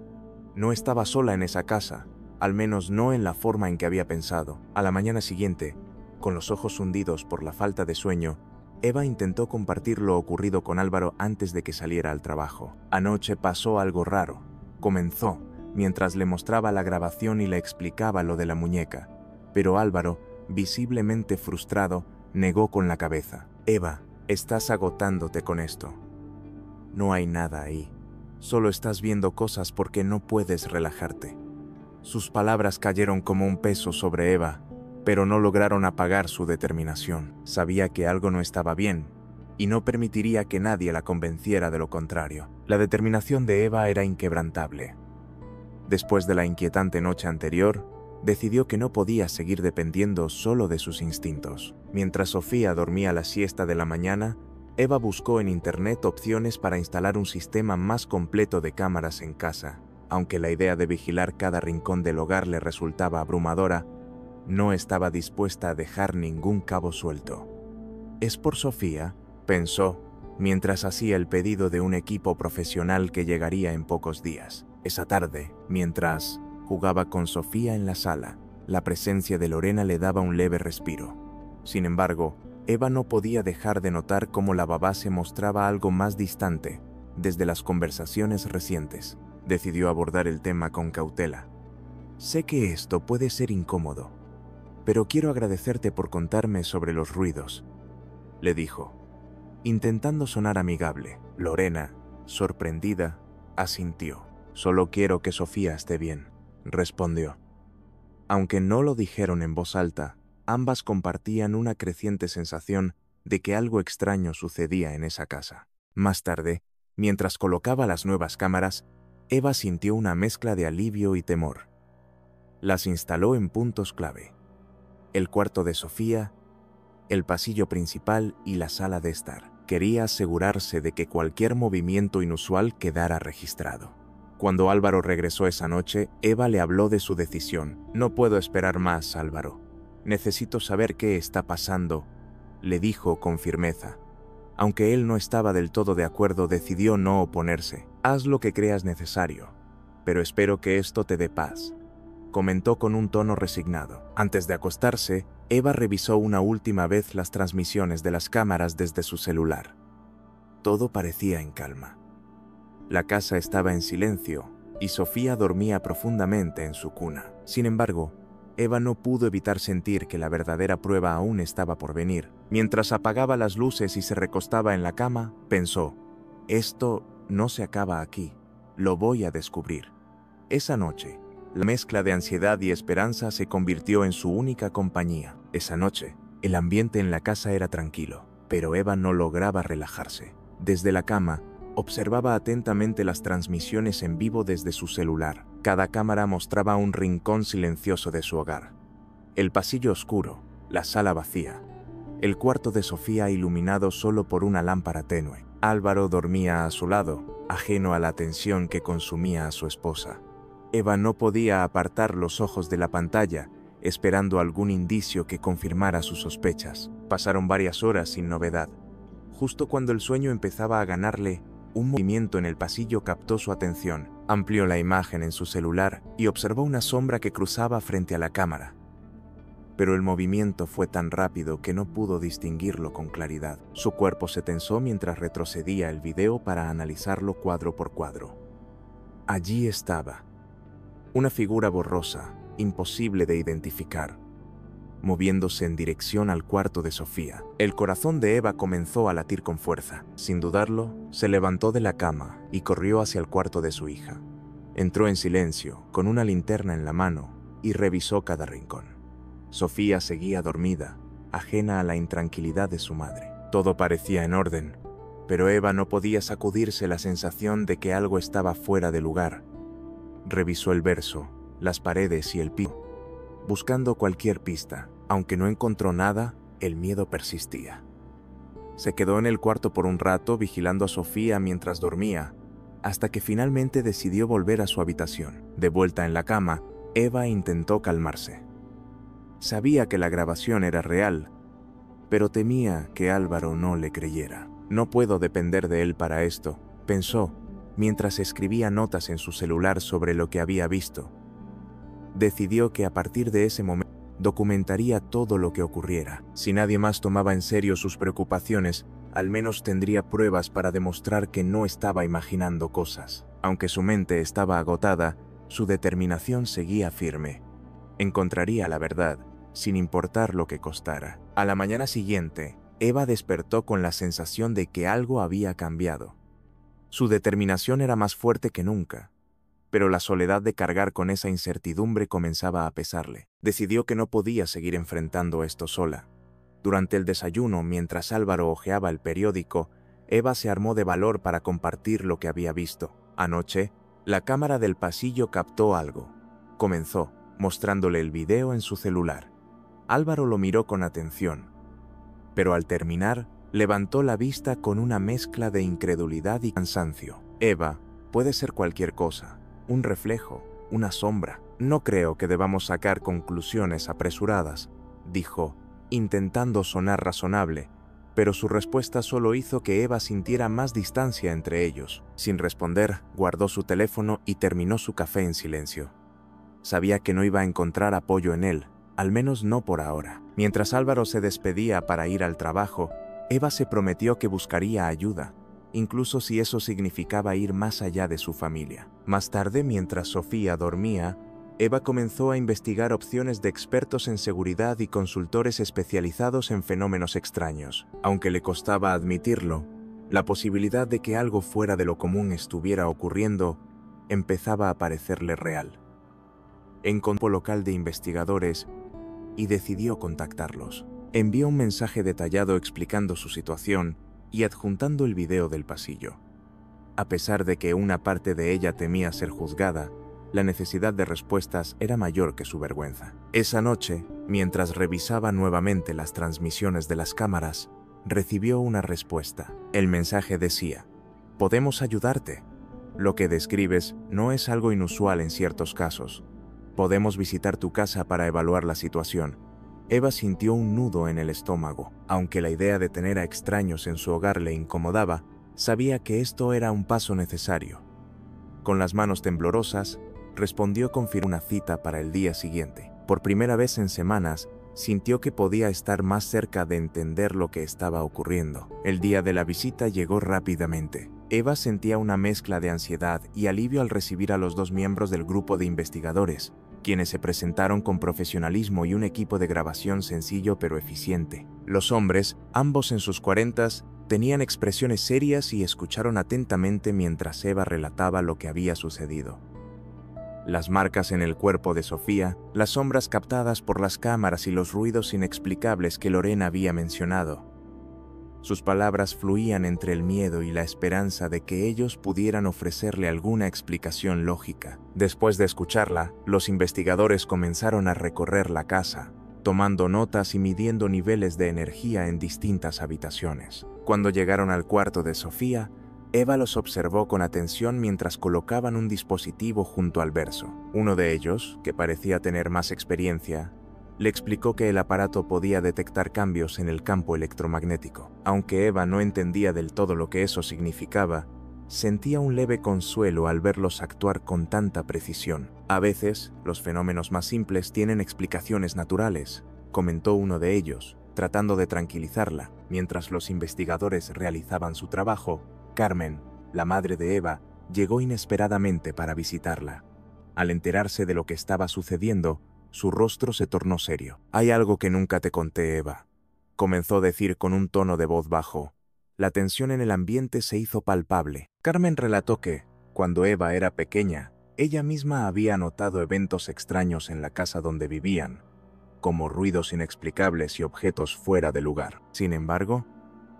No estaba sola en esa casa, al menos no en la forma en que había pensado. A la mañana siguiente, con los ojos hundidos por la falta de sueño, Eva intentó compartir lo ocurrido con Álvaro antes de que saliera al trabajo. Anoche pasó algo raro. Comenzó mientras le mostraba la grabación y le explicaba lo de la muñeca, pero Álvaro, visiblemente frustrado, negó con la cabeza. «Eva, estás agotándote con esto. No hay nada ahí. Solo estás viendo cosas porque no puedes relajarte». Sus palabras cayeron como un peso sobre Eva, pero no lograron apagar su determinación. Sabía que algo no estaba bien, y no permitiría que nadie la convenciera de lo contrario. La determinación de Eva era inquebrantable. Después de la inquietante noche anterior, decidió que no podía seguir dependiendo solo de sus instintos. Mientras Sofía dormía la siesta de la mañana, Eva buscó en internet opciones para instalar un sistema más completo de cámaras en casa. Aunque la idea de vigilar cada rincón del hogar le resultaba abrumadora, no estaba dispuesta a dejar ningún cabo suelto. «Es por Sofía», pensó, mientras hacía el pedido de un equipo profesional que llegaría en pocos días. Esa tarde, mientras jugaba con Sofía en la sala, la presencia de Lorena le daba un leve respiro. Sin embargo, Eva no podía dejar de notar cómo la babá se mostraba algo más distante desde las conversaciones recientes. Decidió abordar el tema con cautela. «Sé que esto puede ser incómodo, pero quiero agradecerte por contarme sobre los ruidos», le dijo, intentando sonar amigable. Lorena, sorprendida, asintió. «Solo quiero que Sofía esté bien», respondió. Aunque no lo dijeron en voz alta, ambas compartían una creciente sensación de que algo extraño sucedía en esa casa. Más tarde, mientras colocaba las nuevas cámaras, Eva sintió una mezcla de alivio y temor. Las instaló en puntos clave: el cuarto de Sofía, el pasillo principal y la sala de estar. Quería asegurarse de que cualquier movimiento inusual quedara registrado. Cuando Álvaro regresó esa noche, Eva le habló de su decisión. «No puedo esperar más, Álvaro. Necesito saber qué está pasando», le dijo con firmeza. Aunque él no estaba del todo de acuerdo, decidió no oponerse. «Haz lo que creas necesario, pero espero que esto te dé paz», comentó con un tono resignado. Antes de acostarse, Eva revisó una última vez las transmisiones de las cámaras desde su celular. Todo parecía en calma. La casa estaba en silencio y Sofía dormía profundamente en su cuna. Sin embargo, Eva no pudo evitar sentir que la verdadera prueba aún estaba por venir. Mientras apagaba las luces y se recostaba en la cama, pensó: esto no se acaba aquí, lo voy a descubrir. Esa noche, la mezcla de ansiedad y esperanza se convirtió en su única compañía. Esa noche, el ambiente en la casa era tranquilo, pero Eva no lograba relajarse. Desde la cama, observaba atentamente las transmisiones en vivo desde su celular. Cada cámara mostraba un rincón silencioso de su hogar. El pasillo oscuro, la sala vacía, el cuarto de Sofía iluminado solo por una lámpara tenue. Álvaro dormía a su lado, ajeno a la atención que consumía a su esposa. Eva no podía apartar los ojos de la pantalla, esperando algún indicio que confirmara sus sospechas. Pasaron varias horas sin novedad. Justo cuando el sueño empezaba a ganarle, un movimiento en el pasillo captó su atención. Amplió la imagen en su celular y observó una sombra que cruzaba frente a la cámara. Pero el movimiento fue tan rápido que no pudo distinguirlo con claridad. Su cuerpo se tensó mientras retrocedía el video para analizarlo cuadro por cuadro. Allí estaba, una figura borrosa, imposible de identificar, moviéndose en dirección al cuarto de Sofía. El corazón de Eva comenzó a latir con fuerza. Sin dudarlo, se levantó de la cama y corrió hacia el cuarto de su hija. Entró en silencio, con una linterna en la mano, y revisó cada rincón. Sofía seguía dormida, ajena a la intranquilidad de su madre. Todo parecía en orden, pero Eva no podía sacudirse la sensación de que algo estaba fuera de lugar. Revisó el verso, las paredes y el piso, buscando cualquier pista. Aunque no encontró nada, el miedo persistía. Se quedó en el cuarto por un rato vigilando a Sofía mientras dormía, hasta que finalmente decidió volver a su habitación. De vuelta en la cama, Eva intentó calmarse. Sabía que la grabación era real, pero temía que Álvaro no le creyera. No puedo depender de él para esto, pensó, mientras escribía notas en su celular sobre lo que había visto. Decidió que a partir de ese momento documentaría todo lo que ocurriera. Si nadie más tomaba en serio sus preocupaciones, al menos tendría pruebas para demostrar que no estaba imaginando cosas. Aunque su mente estaba agotada, su determinación seguía firme. Encontraría la verdad, sin importar lo que costara. A la mañana siguiente, Eva despertó con la sensación de que algo había cambiado. Su determinación era más fuerte que nunca, pero la soledad de cargar con esa incertidumbre comenzaba a pesarle. Decidió que no podía seguir enfrentando esto sola. Durante el desayuno, mientras Álvaro hojeaba el periódico, Eva se armó de valor para compartir lo que había visto. Anoche, la cámara del pasillo captó algo. Comenzó, mostrándole el video en su celular. Álvaro lo miró con atención, pero al terminar, levantó la vista con una mezcla de incredulidad y cansancio. Eva, puede ser cualquier cosa. Un reflejo, una sombra. No creo que debamos sacar conclusiones apresuradas, dijo, intentando sonar razonable, pero su respuesta solo hizo que Eva sintiera más distancia entre ellos. Sin responder, guardó su teléfono y terminó su café en silencio. Sabía que no iba a encontrar apoyo en él, al menos no por ahora. Mientras Álvaro se despedía para ir al trabajo, Eva se prometió que buscaría ayuda, incluso si eso significaba ir más allá de su familia. Más tarde, mientras Sofía dormía, Eva comenzó a investigar opciones de expertos en seguridad y consultores especializados en fenómenos extraños. Aunque le costaba admitirlo, la posibilidad de que algo fuera de lo común estuviera ocurriendo empezaba a parecerle real. Encontró un local de investigadores y decidió contactarlos. Envió un mensaje detallado explicando su situación y adjuntando el video del pasillo. A pesar de que una parte de ella temía ser juzgada, la necesidad de respuestas era mayor que su vergüenza. Esa noche, mientras revisaba nuevamente las transmisiones de las cámaras, recibió una respuesta. El mensaje decía: «Podemos ayudarte. Lo que describes no es algo inusual en ciertos casos. Podemos visitar tu casa para evaluar la situación». Eva sintió un nudo en el estómago. Aunque la idea de tener a extraños en su hogar le incomodaba, sabía que esto era un paso necesario. Con las manos temblorosas, respondió confirmando una cita para el día siguiente. Por primera vez en semanas, sintió que podía estar más cerca de entender lo que estaba ocurriendo. El día de la visita llegó rápidamente. Eva sentía una mezcla de ansiedad y alivio al recibir a los dos miembros del grupo de investigadores, quienes se presentaron con profesionalismo y un equipo de grabación sencillo pero eficiente. Los hombres, ambos en sus 40s, tenían expresiones serias y escucharon atentamente mientras Eva relataba lo que había sucedido. Las marcas en el cuerpo de Sofía, las sombras captadas por las cámaras y los ruidos inexplicables que Lorena había mencionado. Sus palabras fluían entre el miedo y la esperanza de que ellos pudieran ofrecerle alguna explicación lógica. Después de escucharla, los investigadores comenzaron a recorrer la casa, tomando notas y midiendo niveles de energía en distintas habitaciones. Cuando llegaron al cuarto de Sofía, Eva los observó con atención mientras colocaban un dispositivo junto al verso. Uno de ellos, que parecía tener más experiencia, le explicó que el aparato podía detectar cambios en el campo electromagnético. Aunque Eva no entendía del todo lo que eso significaba, sentía un leve consuelo al verlos actuar con tanta precisión. A veces, los fenómenos más simples tienen explicaciones naturales, comentó uno de ellos, tratando de tranquilizarla. Mientras los investigadores realizaban su trabajo, Carmen, la madre de Eva, llegó inesperadamente para visitarla. Al enterarse de lo que estaba sucediendo, su rostro se tornó serio. «Hay algo que nunca te conté, Eva», comenzó a decir con un tono de voz bajo. La tensión en el ambiente se hizo palpable. Carmen relató que, cuando Eva era pequeña, ella misma había notado eventos extraños en la casa donde vivían, como ruidos inexplicables y objetos fuera de lugar. Sin embargo,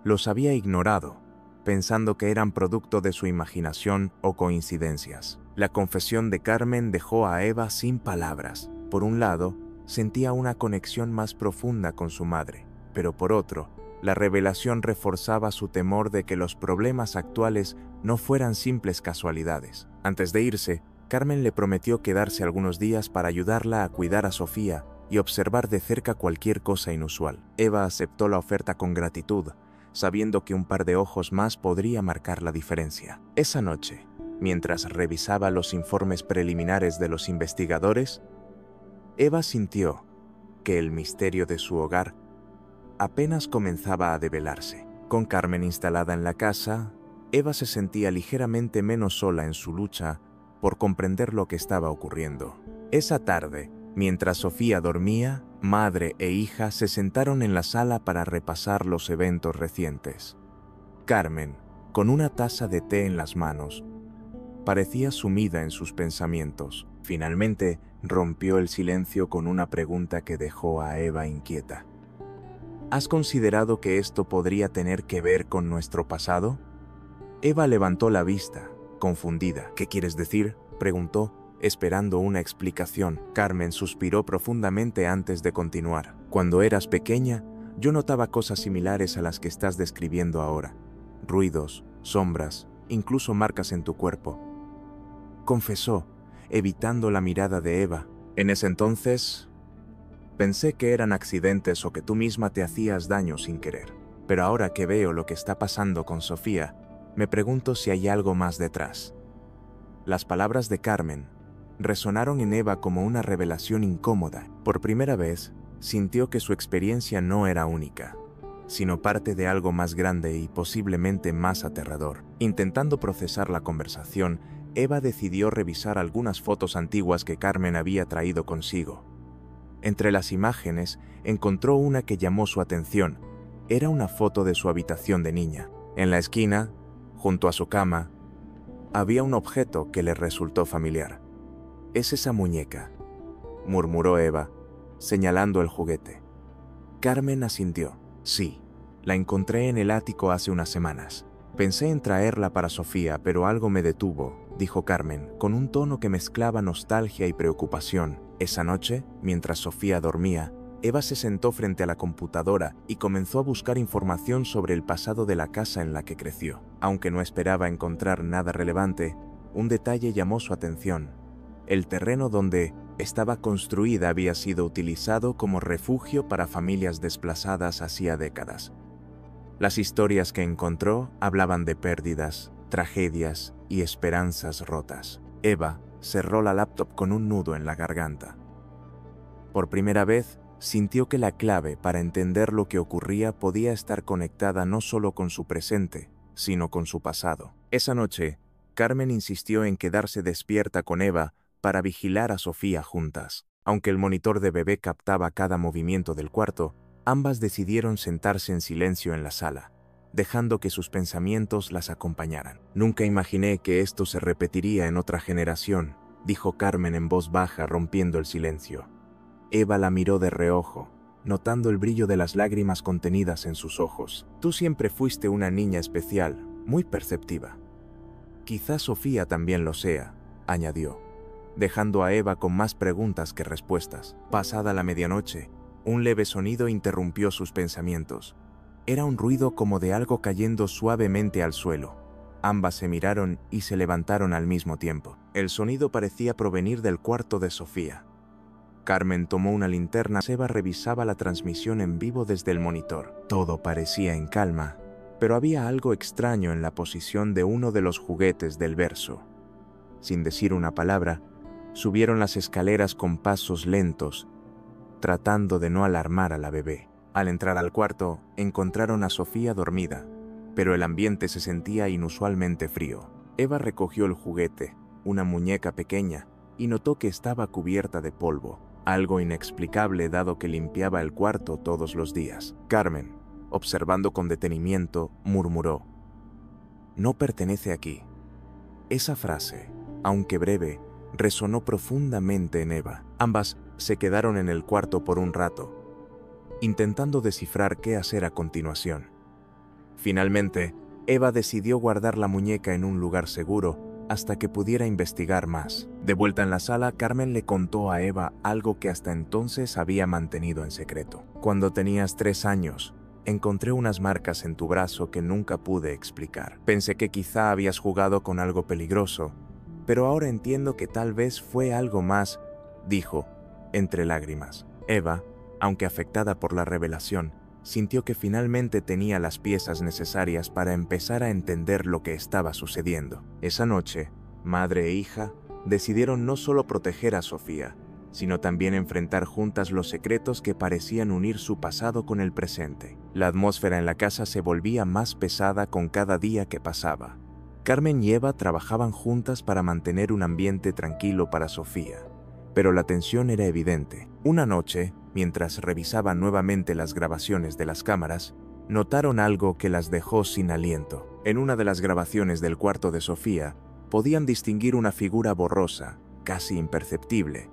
los había ignorado, pensando que eran producto de su imaginación o coincidencias. La confesión de Carmen dejó a Eva sin palabras. Por un lado, sentía una conexión más profunda con su madre, pero por otro, la revelación reforzaba su temor de que los problemas actuales no fueran simples casualidades. Antes de irse, Carmen le prometió quedarse algunos días para ayudarla a cuidar a Sofía y observar de cerca cualquier cosa inusual. Eva aceptó la oferta con gratitud, sabiendo que un par de ojos más podría marcar la diferencia. Esa noche, mientras revisaba los informes preliminares de los investigadores, Eva sintió que el misterio de su hogar apenas comenzaba a develarse. Con Carmen instalada en la casa, Eva se sentía ligeramente menos sola en su lucha por comprender lo que estaba ocurriendo. Esa tarde, mientras Sofía dormía, madre e hija se sentaron en la sala para repasar los eventos recientes. Carmen, con una taza de té en las manos, parecía sumida en sus pensamientos. Finalmente, rompió el silencio con una pregunta que dejó a Eva inquieta. ¿Has considerado que esto podría tener que ver con nuestro pasado? Eva levantó la vista, confundida. ¿Qué quieres decir?, preguntó, esperando una explicación. Carmen suspiró profundamente antes de continuar. Cuando eras pequeña, yo notaba cosas similares a las que estás describiendo ahora. Ruidos, sombras, incluso marcas en tu cuerpo. Confesó, evitando la mirada de Eva. En ese entonces, pensé que eran accidentes o que tú misma te hacías daño sin querer. Pero ahora que veo lo que está pasando con Sofía, me pregunto si hay algo más detrás. Las palabras de Carmen resonaron en Eva como una revelación incómoda. Por primera vez, sintió que su experiencia no era única, sino parte de algo más grande y posiblemente más aterrador. Intentando procesar la conversación, Eva decidió revisar algunas fotos antiguas que Carmen había traído consigo. Entre las imágenes, encontró una que llamó su atención. Era una foto de su habitación de niña. En la esquina, junto a su cama, había un objeto que le resultó familiar. «Es esa muñeca», murmuró Eva, señalando el juguete. Carmen asintió. «Sí, la encontré en el ático hace unas semanas. Pensé en traerla para Sofía, pero algo me detuvo», dijo Carmen, con un tono que mezclaba nostalgia y preocupación. Esa noche, mientras Sofía dormía, Eva se sentó frente a la computadora y comenzó a buscar información sobre el pasado de la casa en la que creció. Aunque no esperaba encontrar nada relevante, un detalle llamó su atención. El terreno donde estaba construida había sido utilizado como refugio para familias desplazadas hacía décadas. Las historias que encontró hablaban de pérdidas, tragedias y esperanzas rotas. Eva cerró la laptop con un nudo en la garganta. Por primera vez, sintió que la clave para entender lo que ocurría podía estar conectada no solo con su presente, sino con su pasado. Esa noche, Carmen insistió en quedarse despierta con Eva para vigilar a Sofía juntas. Aunque el monitor de bebé captaba cada movimiento del cuarto, ambas decidieron sentarse en silencio en la sala, dejando que sus pensamientos las acompañaran. «Nunca imaginé que esto se repetiría en otra generación», dijo Carmen en voz baja, rompiendo el silencio. Eva la miró de reojo, notando el brillo de las lágrimas contenidas en sus ojos. «Tú siempre fuiste una niña especial, muy perceptiva». «Quizá Sofía también lo sea», añadió, dejando a Eva con más preguntas que respuestas. Pasada la medianoche, un leve sonido interrumpió sus pensamientos. Era un ruido como de algo cayendo suavemente al suelo. Ambas se miraron y se levantaron al mismo tiempo. El sonido parecía provenir del cuarto de Sofía. Carmen tomó una linterna. Eva revisaba la transmisión en vivo desde el monitor. Todo parecía en calma, pero había algo extraño en la posición de uno de los juguetes del verso. Sin decir una palabra, subieron las escaleras con pasos lentos, tratando de no alarmar a la bebé. Al entrar al cuarto, encontraron a Sofía dormida, pero el ambiente se sentía inusualmente frío. Eva recogió el juguete, una muñeca pequeña, y notó que estaba cubierta de polvo, algo inexplicable dado que limpiaba el cuarto todos los días. Carmen, observando con detenimiento, murmuró: «No pertenece aquí». Esa frase, aunque breve, resonó profundamente en Eva. Ambas se quedaron en el cuarto por un rato, intentando descifrar qué hacer a continuación. Finalmente, Eva decidió guardar la muñeca en un lugar seguro hasta que pudiera investigar más. De vuelta en la sala, Carmen le contó a Eva algo que hasta entonces había mantenido en secreto. «Cuando tenías 3 años, encontré unas marcas en tu brazo que nunca pude explicar. Pensé que quizá habías jugado con algo peligroso, pero ahora entiendo que tal vez fue algo más», dijo, entre lágrimas. Eva, aunque afectada por la revelación, sintió que finalmente tenía las piezas necesarias para empezar a entender lo que estaba sucediendo. Esa noche, madre e hija decidieron no solo proteger a Sofía, sino también enfrentar juntas los secretos que parecían unir su pasado con el presente. La atmósfera en la casa se volvía más pesada con cada día que pasaba. Carmen y Eva trabajaban juntas para mantener un ambiente tranquilo para Sofía, pero la tensión era evidente. Una noche, mientras revisaban nuevamente las grabaciones de las cámaras, notaron algo que las dejó sin aliento. En una de las grabaciones del cuarto de Sofía, podían distinguir una figura borrosa, casi imperceptible,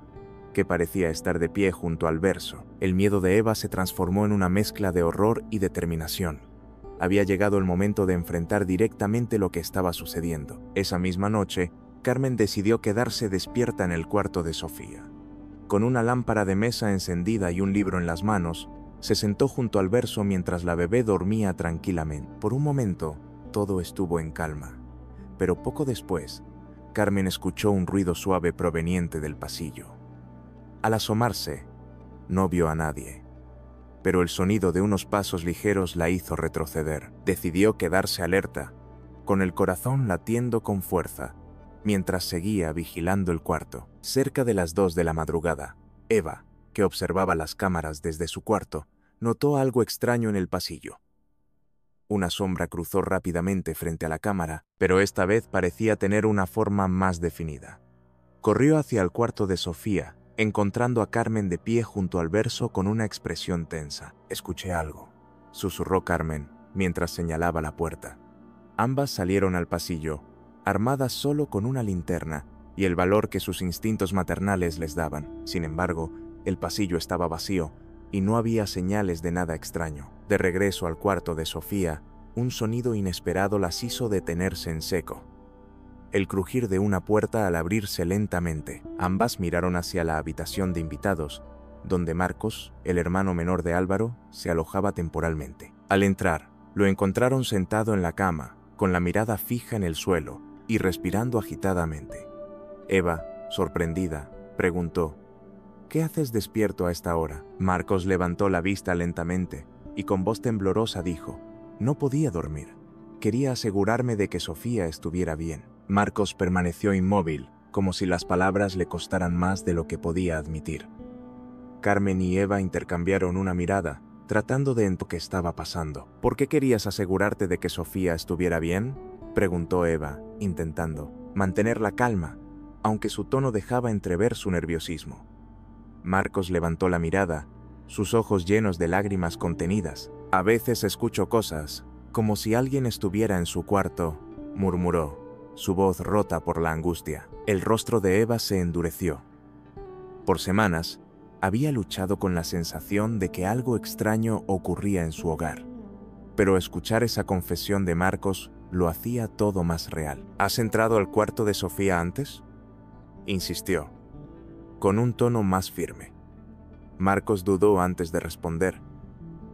que parecía estar de pie junto al verso. El miedo de Eva se transformó en una mezcla de horror y determinación. Había llegado el momento de enfrentar directamente lo que estaba sucediendo. Esa misma noche, Carmen decidió quedarse despierta en el cuarto de Sofía. Con una lámpara de mesa encendida y un libro en las manos, se sentó junto al verso mientras la bebé dormía tranquilamente. Por un momento, todo estuvo en calma, pero poco después, Carmen escuchó un ruido suave proveniente del pasillo. Al asomarse, no vio a nadie, pero el sonido de unos pasos ligeros la hizo retroceder. Decidió quedarse alerta, con el corazón latiendo con fuerza, mientras seguía vigilando el cuarto. Cerca de las 2 de la madrugada, Eva, que observaba las cámaras desde su cuarto, notó algo extraño en el pasillo. Una sombra cruzó rápidamente frente a la cámara, pero esta vez parecía tener una forma más definida. Corrió hacia el cuarto de Sofía, encontrando a Carmen de pie junto al verso con una expresión tensa. «Escuché algo», susurró Carmen, mientras señalaba la puerta. Ambas salieron al pasillo, armadas solo con una linterna y el valor que sus instintos maternales les daban. Sin embargo, el pasillo estaba vacío y no había señales de nada extraño. De regreso al cuarto de Sofía, un sonido inesperado las hizo detenerse en seco. El crujir de una puerta al abrirse lentamente. Ambas miraron hacia la habitación de invitados, donde Marcos, el hermano menor de Álvaro, se alojaba temporalmente. Al entrar, lo encontraron sentado en la cama, con la mirada fija en el suelo y respirando agitadamente. Eva, sorprendida, preguntó: «¿Qué haces despierto a esta hora?». Marcos levantó la vista lentamente y con voz temblorosa dijo: «No podía dormir. Quería asegurarme de que Sofía estuviera bien». Marcos permaneció inmóvil, como si las palabras le costaran más de lo que podía admitir. Carmen y Eva intercambiaron una mirada, tratando de entender qué estaba pasando. «¿Por qué querías asegurarte de que Sofía estuviera bien?», preguntó Eva, intentando mantener la calma, aunque su tono dejaba entrever su nerviosismo. Marcos levantó la mirada, sus ojos llenos de lágrimas contenidas. A veces escucho cosas, como si alguien estuviera en su cuarto, murmuró, su voz rota por la angustia. El rostro de Eva se endureció. Por semanas, había luchado con la sensación de que algo extraño ocurría en su hogar. Pero escuchar esa confesión de Marcos lo hacía todo más real. ¿Has entrado al cuarto de Sofía antes?, insistió, con un tono más firme. Marcos dudó antes de responder,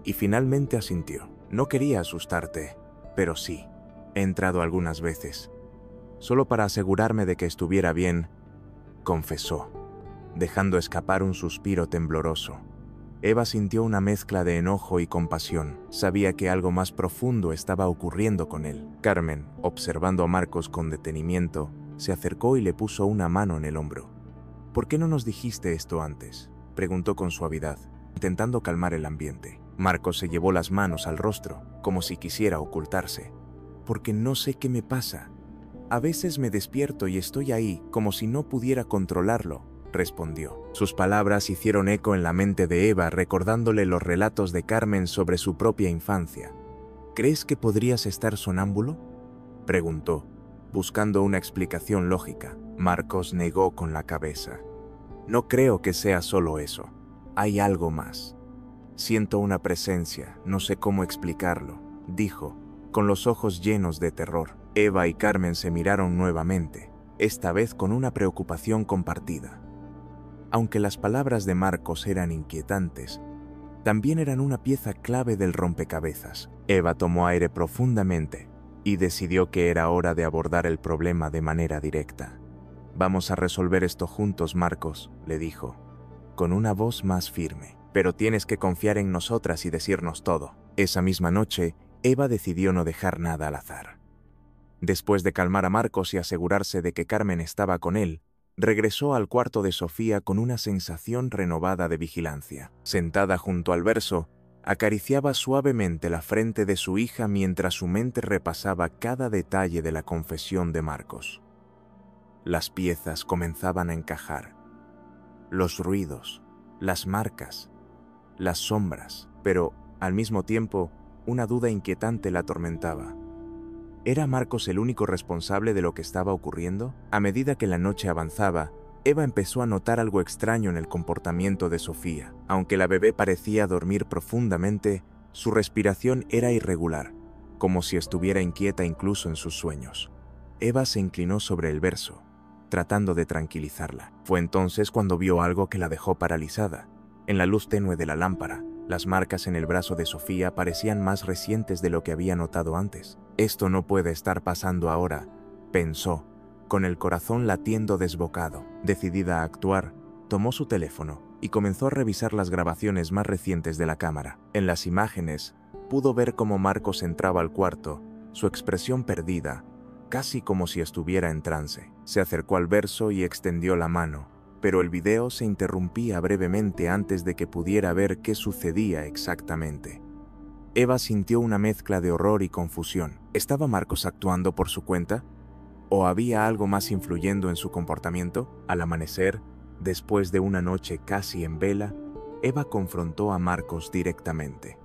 y finalmente asintió. No quería asustarte, pero sí, he entrado algunas veces, solo para asegurarme de que estuviera bien, confesó, dejando escapar un suspiro tembloroso. Eva sintió una mezcla de enojo y compasión. Sabía que algo más profundo estaba ocurriendo con él. Carmen, observando a Marcos con detenimiento, se acercó y le puso una mano en el hombro. ¿Por qué no nos dijiste esto antes?, preguntó con suavidad, intentando calmar el ambiente. Marcos se llevó las manos al rostro, como si quisiera ocultarse. Porque no sé qué me pasa. A veces me despierto y estoy ahí, como si no pudiera controlarlo, respondió. Sus palabras hicieron eco en la mente de Eva, recordándole los relatos de Carmen sobre su propia infancia. ¿Crees que podrías estar sonámbulo?, preguntó, buscando una explicación lógica. Marcos negó con la cabeza. No creo que sea solo eso. Hay algo más. Siento una presencia, no sé cómo explicarlo, dijo, con los ojos llenos de terror. Eva y Carmen se miraron nuevamente, esta vez con una preocupación compartida. Aunque las palabras de Marcos eran inquietantes, también eran una pieza clave del rompecabezas. Eva tomó aire profundamente y decidió que era hora de abordar el problema de manera directa. Vamos a resolver esto juntos, Marcos, le dijo, con una voz más firme. Pero tienes que confiar en nosotras y decirnos todo. Esa misma noche, Eva decidió no dejar nada al azar. Después de calmar a Marcos y asegurarse de que Carmen estaba con él, regresó al cuarto de Sofía con una sensación renovada de vigilancia. Sentada junto al verso, acariciaba suavemente la frente de su hija mientras su mente repasaba cada detalle de la confesión de Marcos. Las piezas comenzaban a encajar. Los ruidos, las marcas, las sombras, pero, al mismo tiempo, una duda inquietante la atormentaba. ¿Era Marcos el único responsable de lo que estaba ocurriendo? A medida que la noche avanzaba, Eva empezó a notar algo extraño en el comportamiento de Sofía. Aunque la bebé parecía dormir profundamente, su respiración era irregular, como si estuviera inquieta incluso en sus sueños. Eva se inclinó sobre el verso, tratando de tranquilizarla. Fue entonces cuando vio algo que la dejó paralizada. En la luz tenue de la lámpara, las marcas en el brazo de Sofía parecían más recientes de lo que había notado antes. Esto no puede estar pasando ahora, pensó, con el corazón latiendo desbocado. Decidida a actuar, tomó su teléfono y comenzó a revisar las grabaciones más recientes de la cámara. En las imágenes, pudo ver cómo Marcos entraba al cuarto, su expresión perdida, casi como si estuviera en trance. Se acercó al verso y extendió la mano, pero el video se interrumpía brevemente antes de que pudiera ver qué sucedía exactamente. Eva sintió una mezcla de horror y confusión. ¿Estaba Marcos actuando por su cuenta? ¿O había algo más influyendo en su comportamiento? Al amanecer, después de una noche casi en vela, Eva confrontó a Marcos directamente.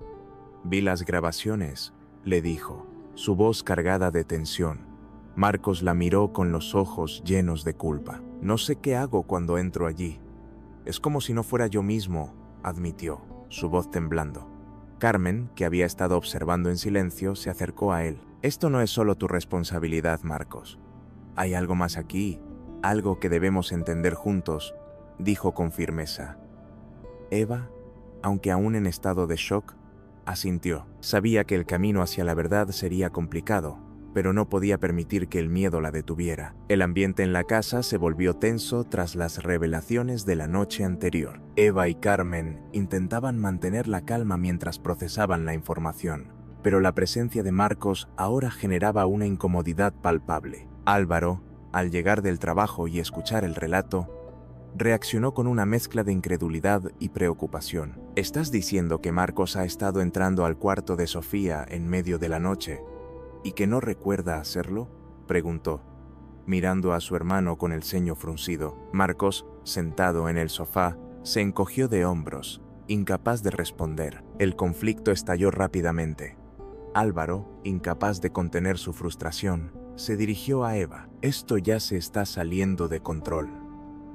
Vi las grabaciones, le dijo, su voz cargada de tensión. Marcos la miró con los ojos llenos de culpa. No sé qué hago cuando entro allí. Es como si no fuera yo mismo, admitió, su voz temblando. Carmen, que había estado observando en silencio, se acercó a él. Esto no es solo tu responsabilidad, Marcos. Hay algo más aquí, algo que debemos entender juntos, dijo con firmeza. Eva, aunque aún en estado de shock, asintió. Sabía que el camino hacia la verdad sería complicado, pero no podía permitir que el miedo la detuviera. El ambiente en la casa se volvió tenso tras las revelaciones de la noche anterior. Eva y Carmen intentaban mantener la calma mientras procesaban la información, pero la presencia de Marcos ahora generaba una incomodidad palpable. Álvaro, al llegar del trabajo y escuchar el relato, reaccionó con una mezcla de incredulidad y preocupación. ¿Estás diciendo que Marcos ha estado entrando al cuarto de Sofía en medio de la noche?, ¿Y que no recuerda hacerlo?, preguntó, mirando a su hermano con el ceño fruncido. Marcos, sentado en el sofá, se encogió de hombros, incapaz de responder. El conflicto estalló rápidamente. Álvaro, incapaz de contener su frustración, se dirigió a Eva. Esto ya se está saliendo de control.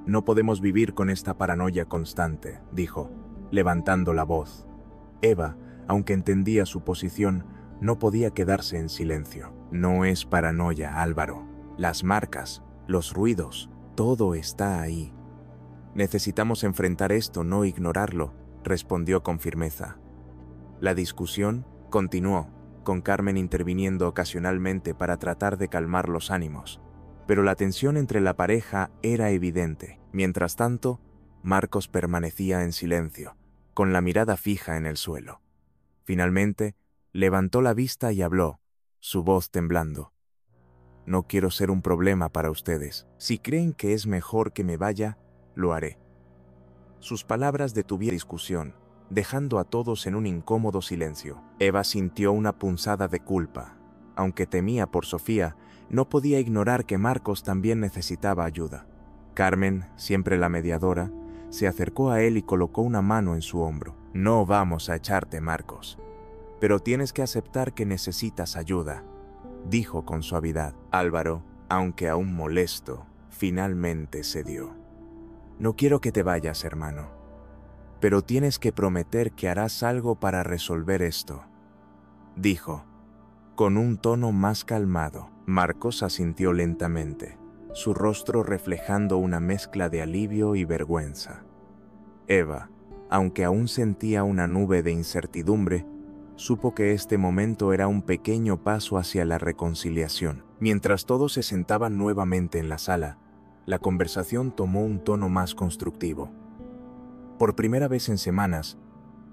No podemos vivir con esta paranoia constante, dijo, levantando la voz. Eva, aunque entendía su posición, no podía quedarse en silencio. No es paranoia, Álvaro. Las marcas, los ruidos, todo está ahí. Necesitamos enfrentar esto, no ignorarlo, respondió con firmeza. La discusión continuó, con Carmen interviniendo ocasionalmente para tratar de calmar los ánimos. Pero la tensión entre la pareja era evidente. Mientras tanto, Marcos permanecía en silencio, con la mirada fija en el suelo. Finalmente, levantó la vista y habló, su voz temblando. No quiero ser un problema para ustedes. Si creen que es mejor que me vaya, lo haré. Sus palabras detuvieron la discusión, dejando a todos en un incómodo silencio. Eva sintió una punzada de culpa. Aunque temía por Sofía, no podía ignorar que Marcos también necesitaba ayuda. Carmen, siempre la mediadora, se acercó a él y colocó una mano en su hombro. No vamos a echarte, Marcos. Pero tienes que aceptar que necesitas ayuda, dijo con suavidad. Álvaro, aunque aún molesto, finalmente cedió. No quiero que te vayas, hermano, pero tienes que prometer que harás algo para resolver esto, dijo, con un tono más calmado. Marcos asintió lentamente, su rostro reflejando una mezcla de alivio y vergüenza. Eva, aunque aún sentía una nube de incertidumbre, supo que este momento era un pequeño paso hacia la reconciliación. Mientras todos se sentaban nuevamente en la sala, la conversación tomó un tono más constructivo. Por primera vez en semanas,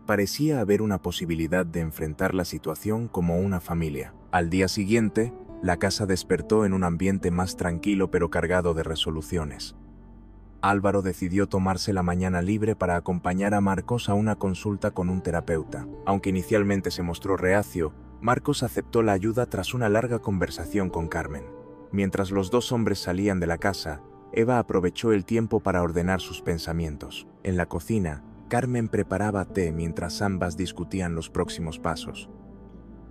parecía haber una posibilidad de enfrentar la situación como una familia. Al día siguiente, la casa despertó en un ambiente más tranquilo pero cargado de resoluciones. Álvaro decidió tomarse la mañana libre para acompañar a Marcos a una consulta con un terapeuta. Aunque inicialmente se mostró reacio, Marcos aceptó la ayuda tras una larga conversación con Carmen. Mientras los dos hombres salían de la casa, Eva aprovechó el tiempo para ordenar sus pensamientos. En la cocina, Carmen preparaba té mientras ambas discutían los próximos pasos.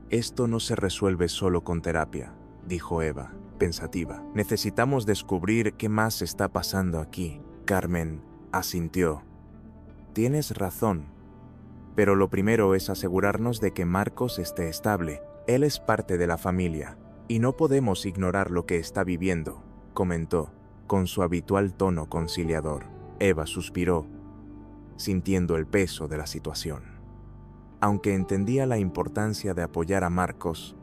Esto no se resuelve solo con terapia, dijo Eva, pensativa. Necesitamos descubrir qué más está pasando aquí. Carmen asintió. Tienes razón, pero lo primero es asegurarnos de que Marcos esté estable. Él es parte de la familia, y no podemos ignorar lo que está viviendo, comentó, con su habitual tono conciliador. Eva suspiró, sintiendo el peso de la situación. Aunque entendía la importancia de apoyar a Marcos,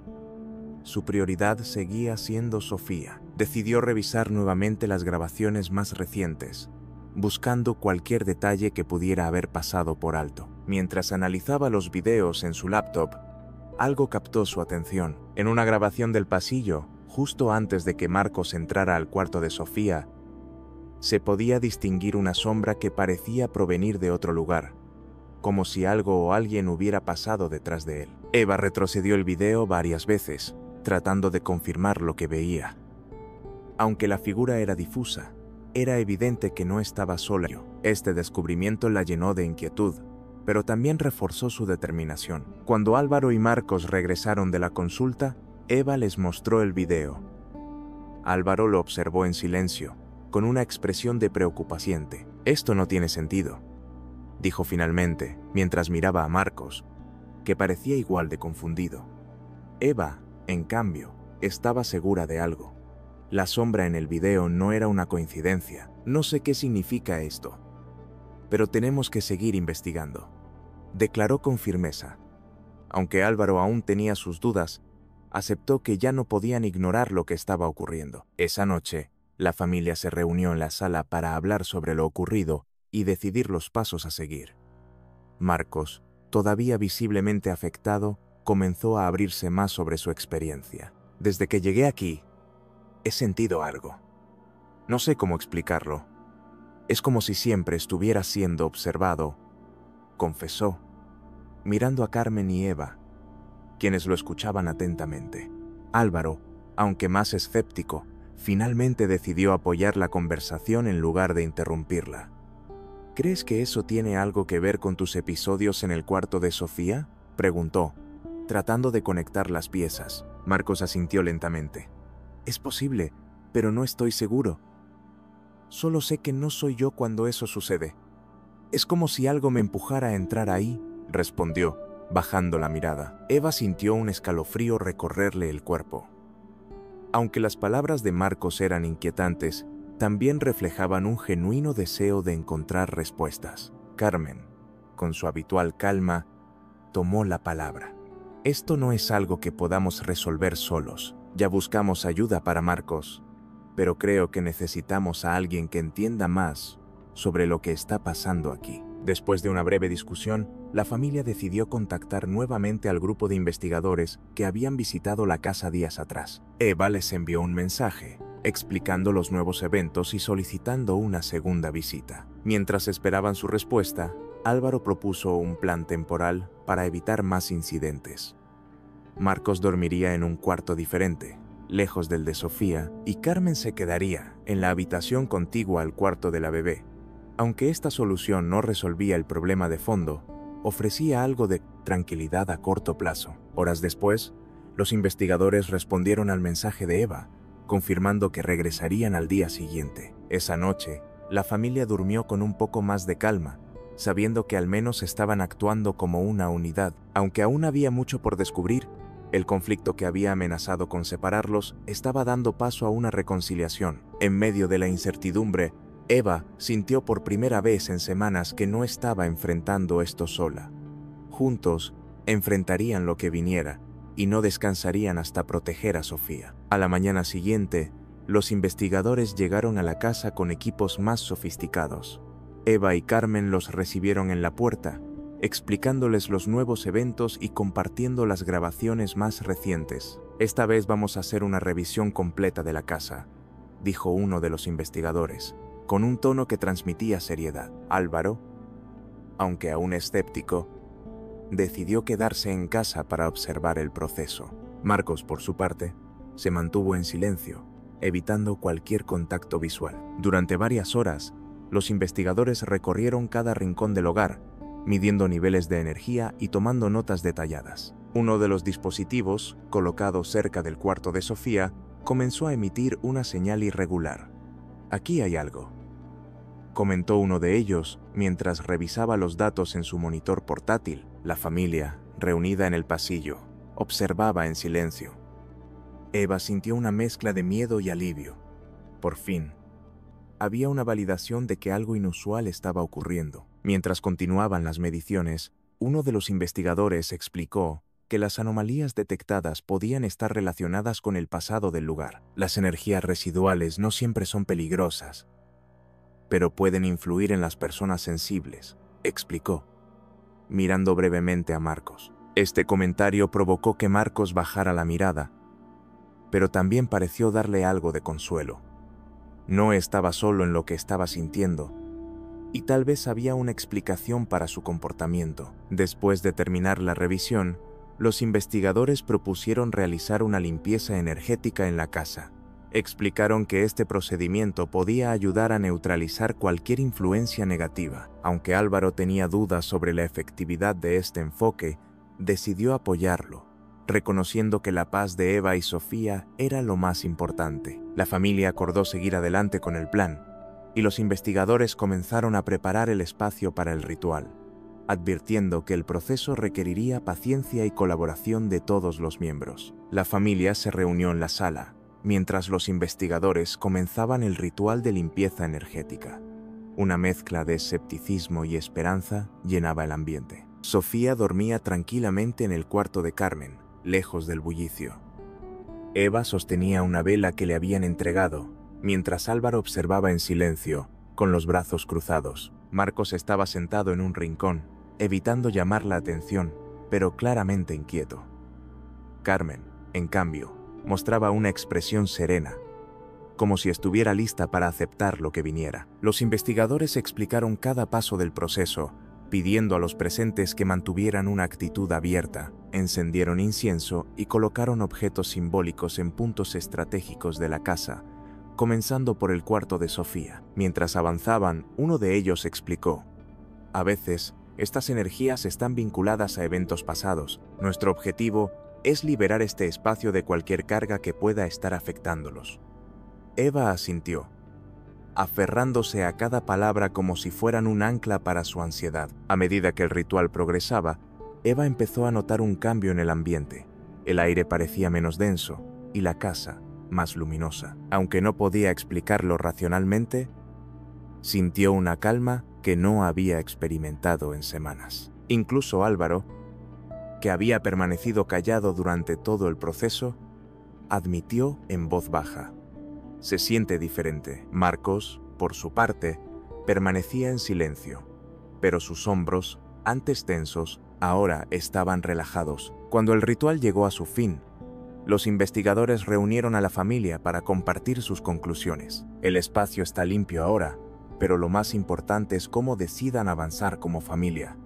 su prioridad seguía siendo Sofía. Decidió revisar nuevamente las grabaciones más recientes, buscando cualquier detalle que pudiera haber pasado por alto. Mientras analizaba los videos en su laptop, algo captó su atención. En una grabación del pasillo, justo antes de que Marcos entrara al cuarto de Sofía, se podía distinguir una sombra que parecía provenir de otro lugar, como si algo o alguien hubiera pasado detrás de él. Eva retrocedió el video varias veces, tratando de confirmar lo que veía. Aunque la figura era difusa, era evidente que no estaba sola. Este descubrimiento la llenó de inquietud, pero también reforzó su determinación. Cuando Álvaro y Marcos regresaron de la consulta, Eva les mostró el video. Álvaro lo observó en silencio, con una expresión de preocupación. Esto no tiene sentido, dijo finalmente, mientras miraba a Marcos, que parecía igual de confundido. Eva, en cambio, estaba segura de algo. La sombra en el video no era una coincidencia. No sé qué significa esto, pero tenemos que seguir investigando, declaró con firmeza. Aunque Álvaro aún tenía sus dudas, aceptó que ya no podían ignorar lo que estaba ocurriendo. Esa noche, la familia se reunió en la sala para hablar sobre lo ocurrido y decidir los pasos a seguir. Marcos, todavía visiblemente afectado, comenzó a abrirse más sobre su experiencia. Desde que llegué aquí, he sentido algo. No sé cómo explicarlo. Es como si siempre estuviera siendo observado, confesó, mirando a Carmen y Eva, quienes lo escuchaban atentamente. Álvaro, aunque más escéptico, finalmente decidió apoyar la conversación en lugar de interrumpirla. ¿Crees que eso tiene algo que ver con tus episodios en el cuarto de Sofía?, preguntó, tratando de conectar las piezas. Marcos asintió lentamente. Es posible, pero no estoy seguro. Solo sé que no soy yo cuando eso sucede. Es como si algo me empujara a entrar ahí, respondió, bajando la mirada. Eva sintió un escalofrío recorrerle el cuerpo. Aunque las palabras de Marcos eran inquietantes, también reflejaban un genuino deseo de encontrar respuestas. Carmen, con su habitual calma, tomó la palabra. Esto no es algo que podamos resolver solos. Ya buscamos ayuda para Marcos, pero creo que necesitamos a alguien que entienda más sobre lo que está pasando aquí. Después de una breve discusión, la familia decidió contactar nuevamente al grupo de investigadores que habían visitado la casa días atrás. Eva les envió un mensaje, explicando los nuevos eventos y solicitando una segunda visita. Mientras esperaban su respuesta, Álvaro propuso un plan temporal para evitar más incidentes. Marcos dormiría en un cuarto diferente, lejos del de Sofía, y Carmen se quedaría en la habitación contigua al cuarto de la bebé. Aunque esta solución no resolvía el problema de fondo, ofrecía algo de tranquilidad a corto plazo. Horas después, los investigadores respondieron al mensaje de Eva, confirmando que regresarían al día siguiente. Esa noche, la familia durmió con un poco más de calma, sabiendo que al menos estaban actuando como una unidad. Aunque aún había mucho por descubrir, el conflicto que había amenazado con separarlos estaba dando paso a una reconciliación. En medio de la incertidumbre, Eva sintió por primera vez en semanas que no estaba enfrentando esto sola. Juntos, enfrentarían lo que viniera y no descansarían hasta proteger a Sofía. A la mañana siguiente, los investigadores llegaron a la casa con equipos más sofisticados. Eva y Carmen los recibieron en la puerta, explicándoles los nuevos eventos y compartiendo las grabaciones más recientes. Esta vez vamos a hacer una revisión completa de la casa, dijo uno de los investigadores, con un tono que transmitía seriedad. Álvaro, aunque aún escéptico, decidió quedarse en casa para observar el proceso. Marcos, por su parte, se mantuvo en silencio, evitando cualquier contacto visual. Durante varias horas, los investigadores recorrieron cada rincón del hogar, midiendo niveles de energía y tomando notas detalladas. Uno de los dispositivos, colocado cerca del cuarto de Sofía, comenzó a emitir una señal irregular. «Aquí hay algo», comentó uno de ellos mientras revisaba los datos en su monitor portátil. La familia, reunida en el pasillo, observaba en silencio. Eva sintió una mezcla de miedo y alivio. Por fin, había una validación de que algo inusual estaba ocurriendo. Mientras continuaban las mediciones, uno de los investigadores explicó que las anomalías detectadas podían estar relacionadas con el pasado del lugar. Las energías residuales no siempre son peligrosas, pero pueden influir en las personas sensibles, explicó, mirando brevemente a Marcos. Este comentario provocó que Marcos bajara la mirada, pero también pareció darle algo de consuelo. No estaba solo en lo que estaba sintiendo, y tal vez había una explicación para su comportamiento. Después de terminar la revisión, los investigadores propusieron realizar una limpieza energética en la casa. Explicaron que este procedimiento podía ayudar a neutralizar cualquier influencia negativa. Aunque Álvaro tenía dudas sobre la efectividad de este enfoque, decidió apoyarlo, reconociendo que la paz de Eva y Sofía era lo más importante. La familia acordó seguir adelante con el plan, y los investigadores comenzaron a preparar el espacio para el ritual, advirtiendo que el proceso requeriría paciencia y colaboración de todos los miembros. La familia se reunió en la sala, mientras los investigadores comenzaban el ritual de limpieza energética. Una mezcla de escepticismo y esperanza llenaba el ambiente. Sofía dormía tranquilamente en el cuarto de Carmen, lejos del bullicio. Eva sostenía una vela que le habían entregado, mientras Álvaro observaba en silencio, con los brazos cruzados. Marcos estaba sentado en un rincón, evitando llamar la atención, pero claramente inquieto. Carmen, en cambio, mostraba una expresión serena, como si estuviera lista para aceptar lo que viniera. Los investigadores explicaron cada paso del proceso, pidiendo a los presentes que mantuvieran una actitud abierta. Encendieron incienso y colocaron objetos simbólicos en puntos estratégicos de la casa, comenzando por el cuarto de Sofía. Mientras avanzaban, uno de ellos explicó: a veces, estas energías están vinculadas a eventos pasados. Nuestro objetivo es liberar este espacio de cualquier carga que pueda estar afectándolos. Eva asintió, aferrándose a cada palabra como si fueran un ancla para su ansiedad. A medida que el ritual progresaba, Eva empezó a notar un cambio en el ambiente. El aire parecía menos denso y la casa más luminosa. Aunque no podía explicarlo racionalmente, sintió una calma que no había experimentado en semanas. Incluso Álvaro, que había permanecido callado durante todo el proceso, admitió en voz baja: se siente diferente. Marcos, por su parte, permanecía en silencio, pero sus hombros, antes tensos, ahora estaban relajados. Cuando el ritual llegó a su fin, los investigadores reunieron a la familia para compartir sus conclusiones. El espacio está limpio ahora, pero lo más importante es cómo decidan avanzar como familia,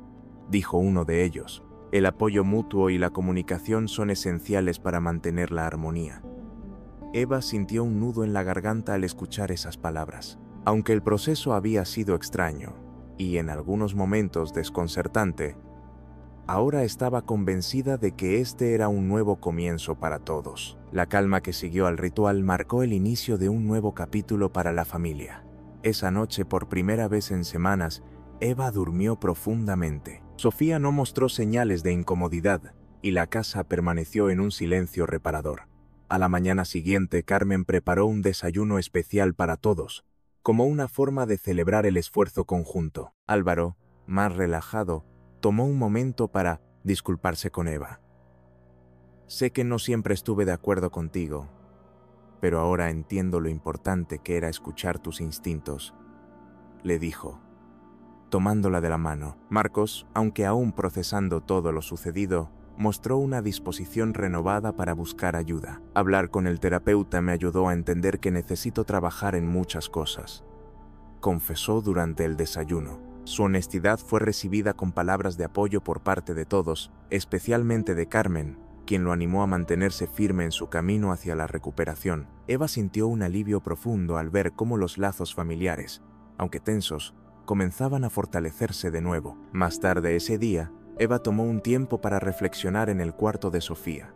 dijo uno de ellos. El apoyo mutuo y la comunicación son esenciales para mantener la armonía. Eva sintió un nudo en la garganta al escuchar esas palabras. Aunque el proceso había sido extraño y en algunos momentos desconcertante, ahora estaba convencida de que este era un nuevo comienzo para todos. La calma que siguió al ritual marcó el inicio de un nuevo capítulo para la familia. Esa noche, por primera vez en semanas, Eva durmió profundamente. Sofía no mostró señales de incomodidad y la casa permaneció en un silencio reparador. A la mañana siguiente, Carmen preparó un desayuno especial para todos, como una forma de celebrar el esfuerzo conjunto. Álvaro, más relajado, tomó un momento para disculparse con Eva. Sé que no siempre estuve de acuerdo contigo, pero ahora entiendo lo importante que era escuchar tus instintos, le dijo, tomándola de la mano. Marcos, aunque aún procesando todo lo sucedido, mostró una disposición renovada para buscar ayuda. Hablar con el terapeuta me ayudó a entender que necesito trabajar en muchas cosas, confesó durante el desayuno. Su honestidad fue recibida con palabras de apoyo por parte de todos, especialmente de Carmen, quien lo animó a mantenerse firme en su camino hacia la recuperación. Eva sintió un alivio profundo al ver cómo los lazos familiares, aunque tensos, comenzaban a fortalecerse de nuevo. Más tarde ese día, Eva tomó un tiempo para reflexionar en el cuarto de Sofía.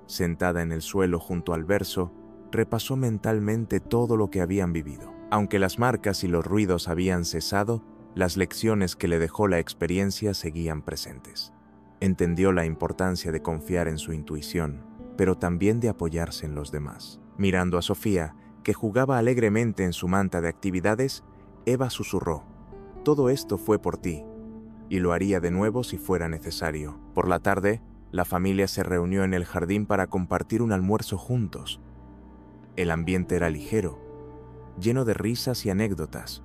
Sentada en el suelo junto al verso, repasó mentalmente todo lo que habían vivido. Aunque las marcas y los ruidos habían cesado, las lecciones que le dejó la experiencia seguían presentes. Entendió la importancia de confiar en su intuición, pero también de apoyarse en los demás. Mirando a Sofía, que jugaba alegremente en su manta de actividades, Eva susurró: «Todo esto fue por ti, y lo haría de nuevo si fuera necesario». Por la tarde, la familia se reunió en el jardín para compartir un almuerzo juntos. El ambiente era ligero, lleno de risas y anécdotas,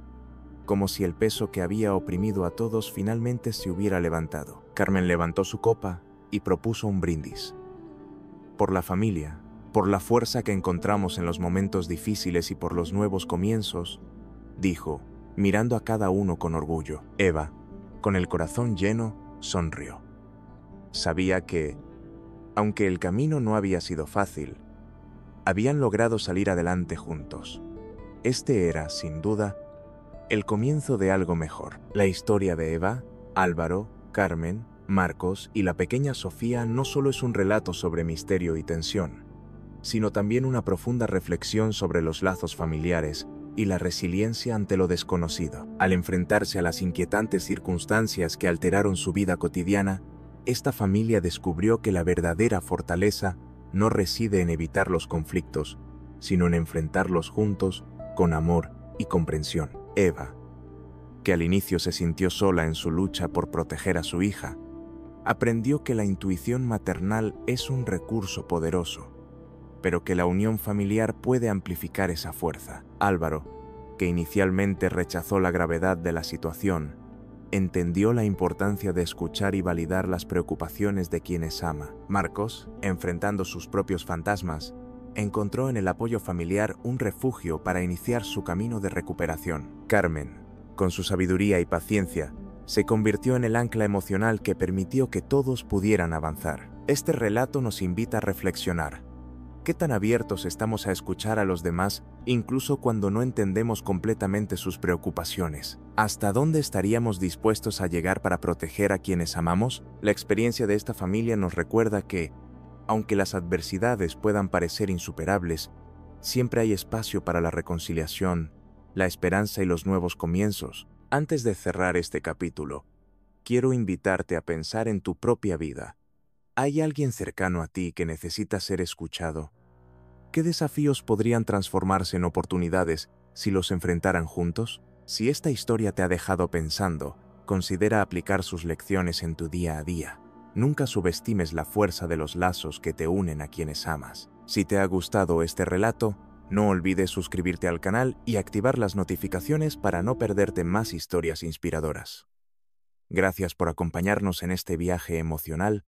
como si el peso que había oprimido a todos finalmente se hubiera levantado. Carmen levantó su copa y propuso un brindis. Por la familia, por la fuerza que encontramos en los momentos difíciles y por los nuevos comienzos, dijo, mirando a cada uno con orgullo. Eva, con el corazón lleno, sonrió. Sabía que, aunque el camino no había sido fácil, habían logrado salir adelante juntos. Este era, sin duda, el comienzo de algo mejor. La historia de Eva, Álvaro, Carmen, Marcos y la pequeña Sofía no solo es un relato sobre misterio y tensión, sino también una profunda reflexión sobre los lazos familiares y la resiliencia ante lo desconocido. Al enfrentarse a las inquietantes circunstancias que alteraron su vida cotidiana, esta familia descubrió que la verdadera fortaleza no reside en evitar los conflictos, sino en enfrentarlos juntos con amor y comprensión. Eva, que al inicio se sintió sola en su lucha por proteger a su hija, aprendió que la intuición maternal es un recurso poderoso, pero que la unión familiar puede amplificar esa fuerza. Álvaro, que inicialmente rechazó la gravedad de la situación, entendió la importancia de escuchar y validar las preocupaciones de quienes ama. Marcos, enfrentando sus propios fantasmas, encontró en el apoyo familiar un refugio para iniciar su camino de recuperación. Carmen, con su sabiduría y paciencia, se convirtió en el ancla emocional que permitió que todos pudieran avanzar. Este relato nos invita a reflexionar. ¿Qué tan abiertos estamos a escuchar a los demás, incluso cuando no entendemos completamente sus preocupaciones? ¿Hasta dónde estaríamos dispuestos a llegar para proteger a quienes amamos? La experiencia de esta familia nos recuerda que, aunque las adversidades puedan parecer insuperables, siempre hay espacio para la reconciliación, la esperanza y los nuevos comienzos. Antes de cerrar este capítulo, quiero invitarte a pensar en tu propia vida. ¿Hay alguien cercano a ti que necesita ser escuchado? ¿Qué desafíos podrían transformarse en oportunidades si los enfrentaran juntos? Si esta historia te ha dejado pensando, considera aplicar sus lecciones en tu día a día. Nunca subestimes la fuerza de los lazos que te unen a quienes amas. Si te ha gustado este relato, no olvides suscribirte al canal y activar las notificaciones para no perderte más historias inspiradoras. Gracias por acompañarnos en este viaje emocional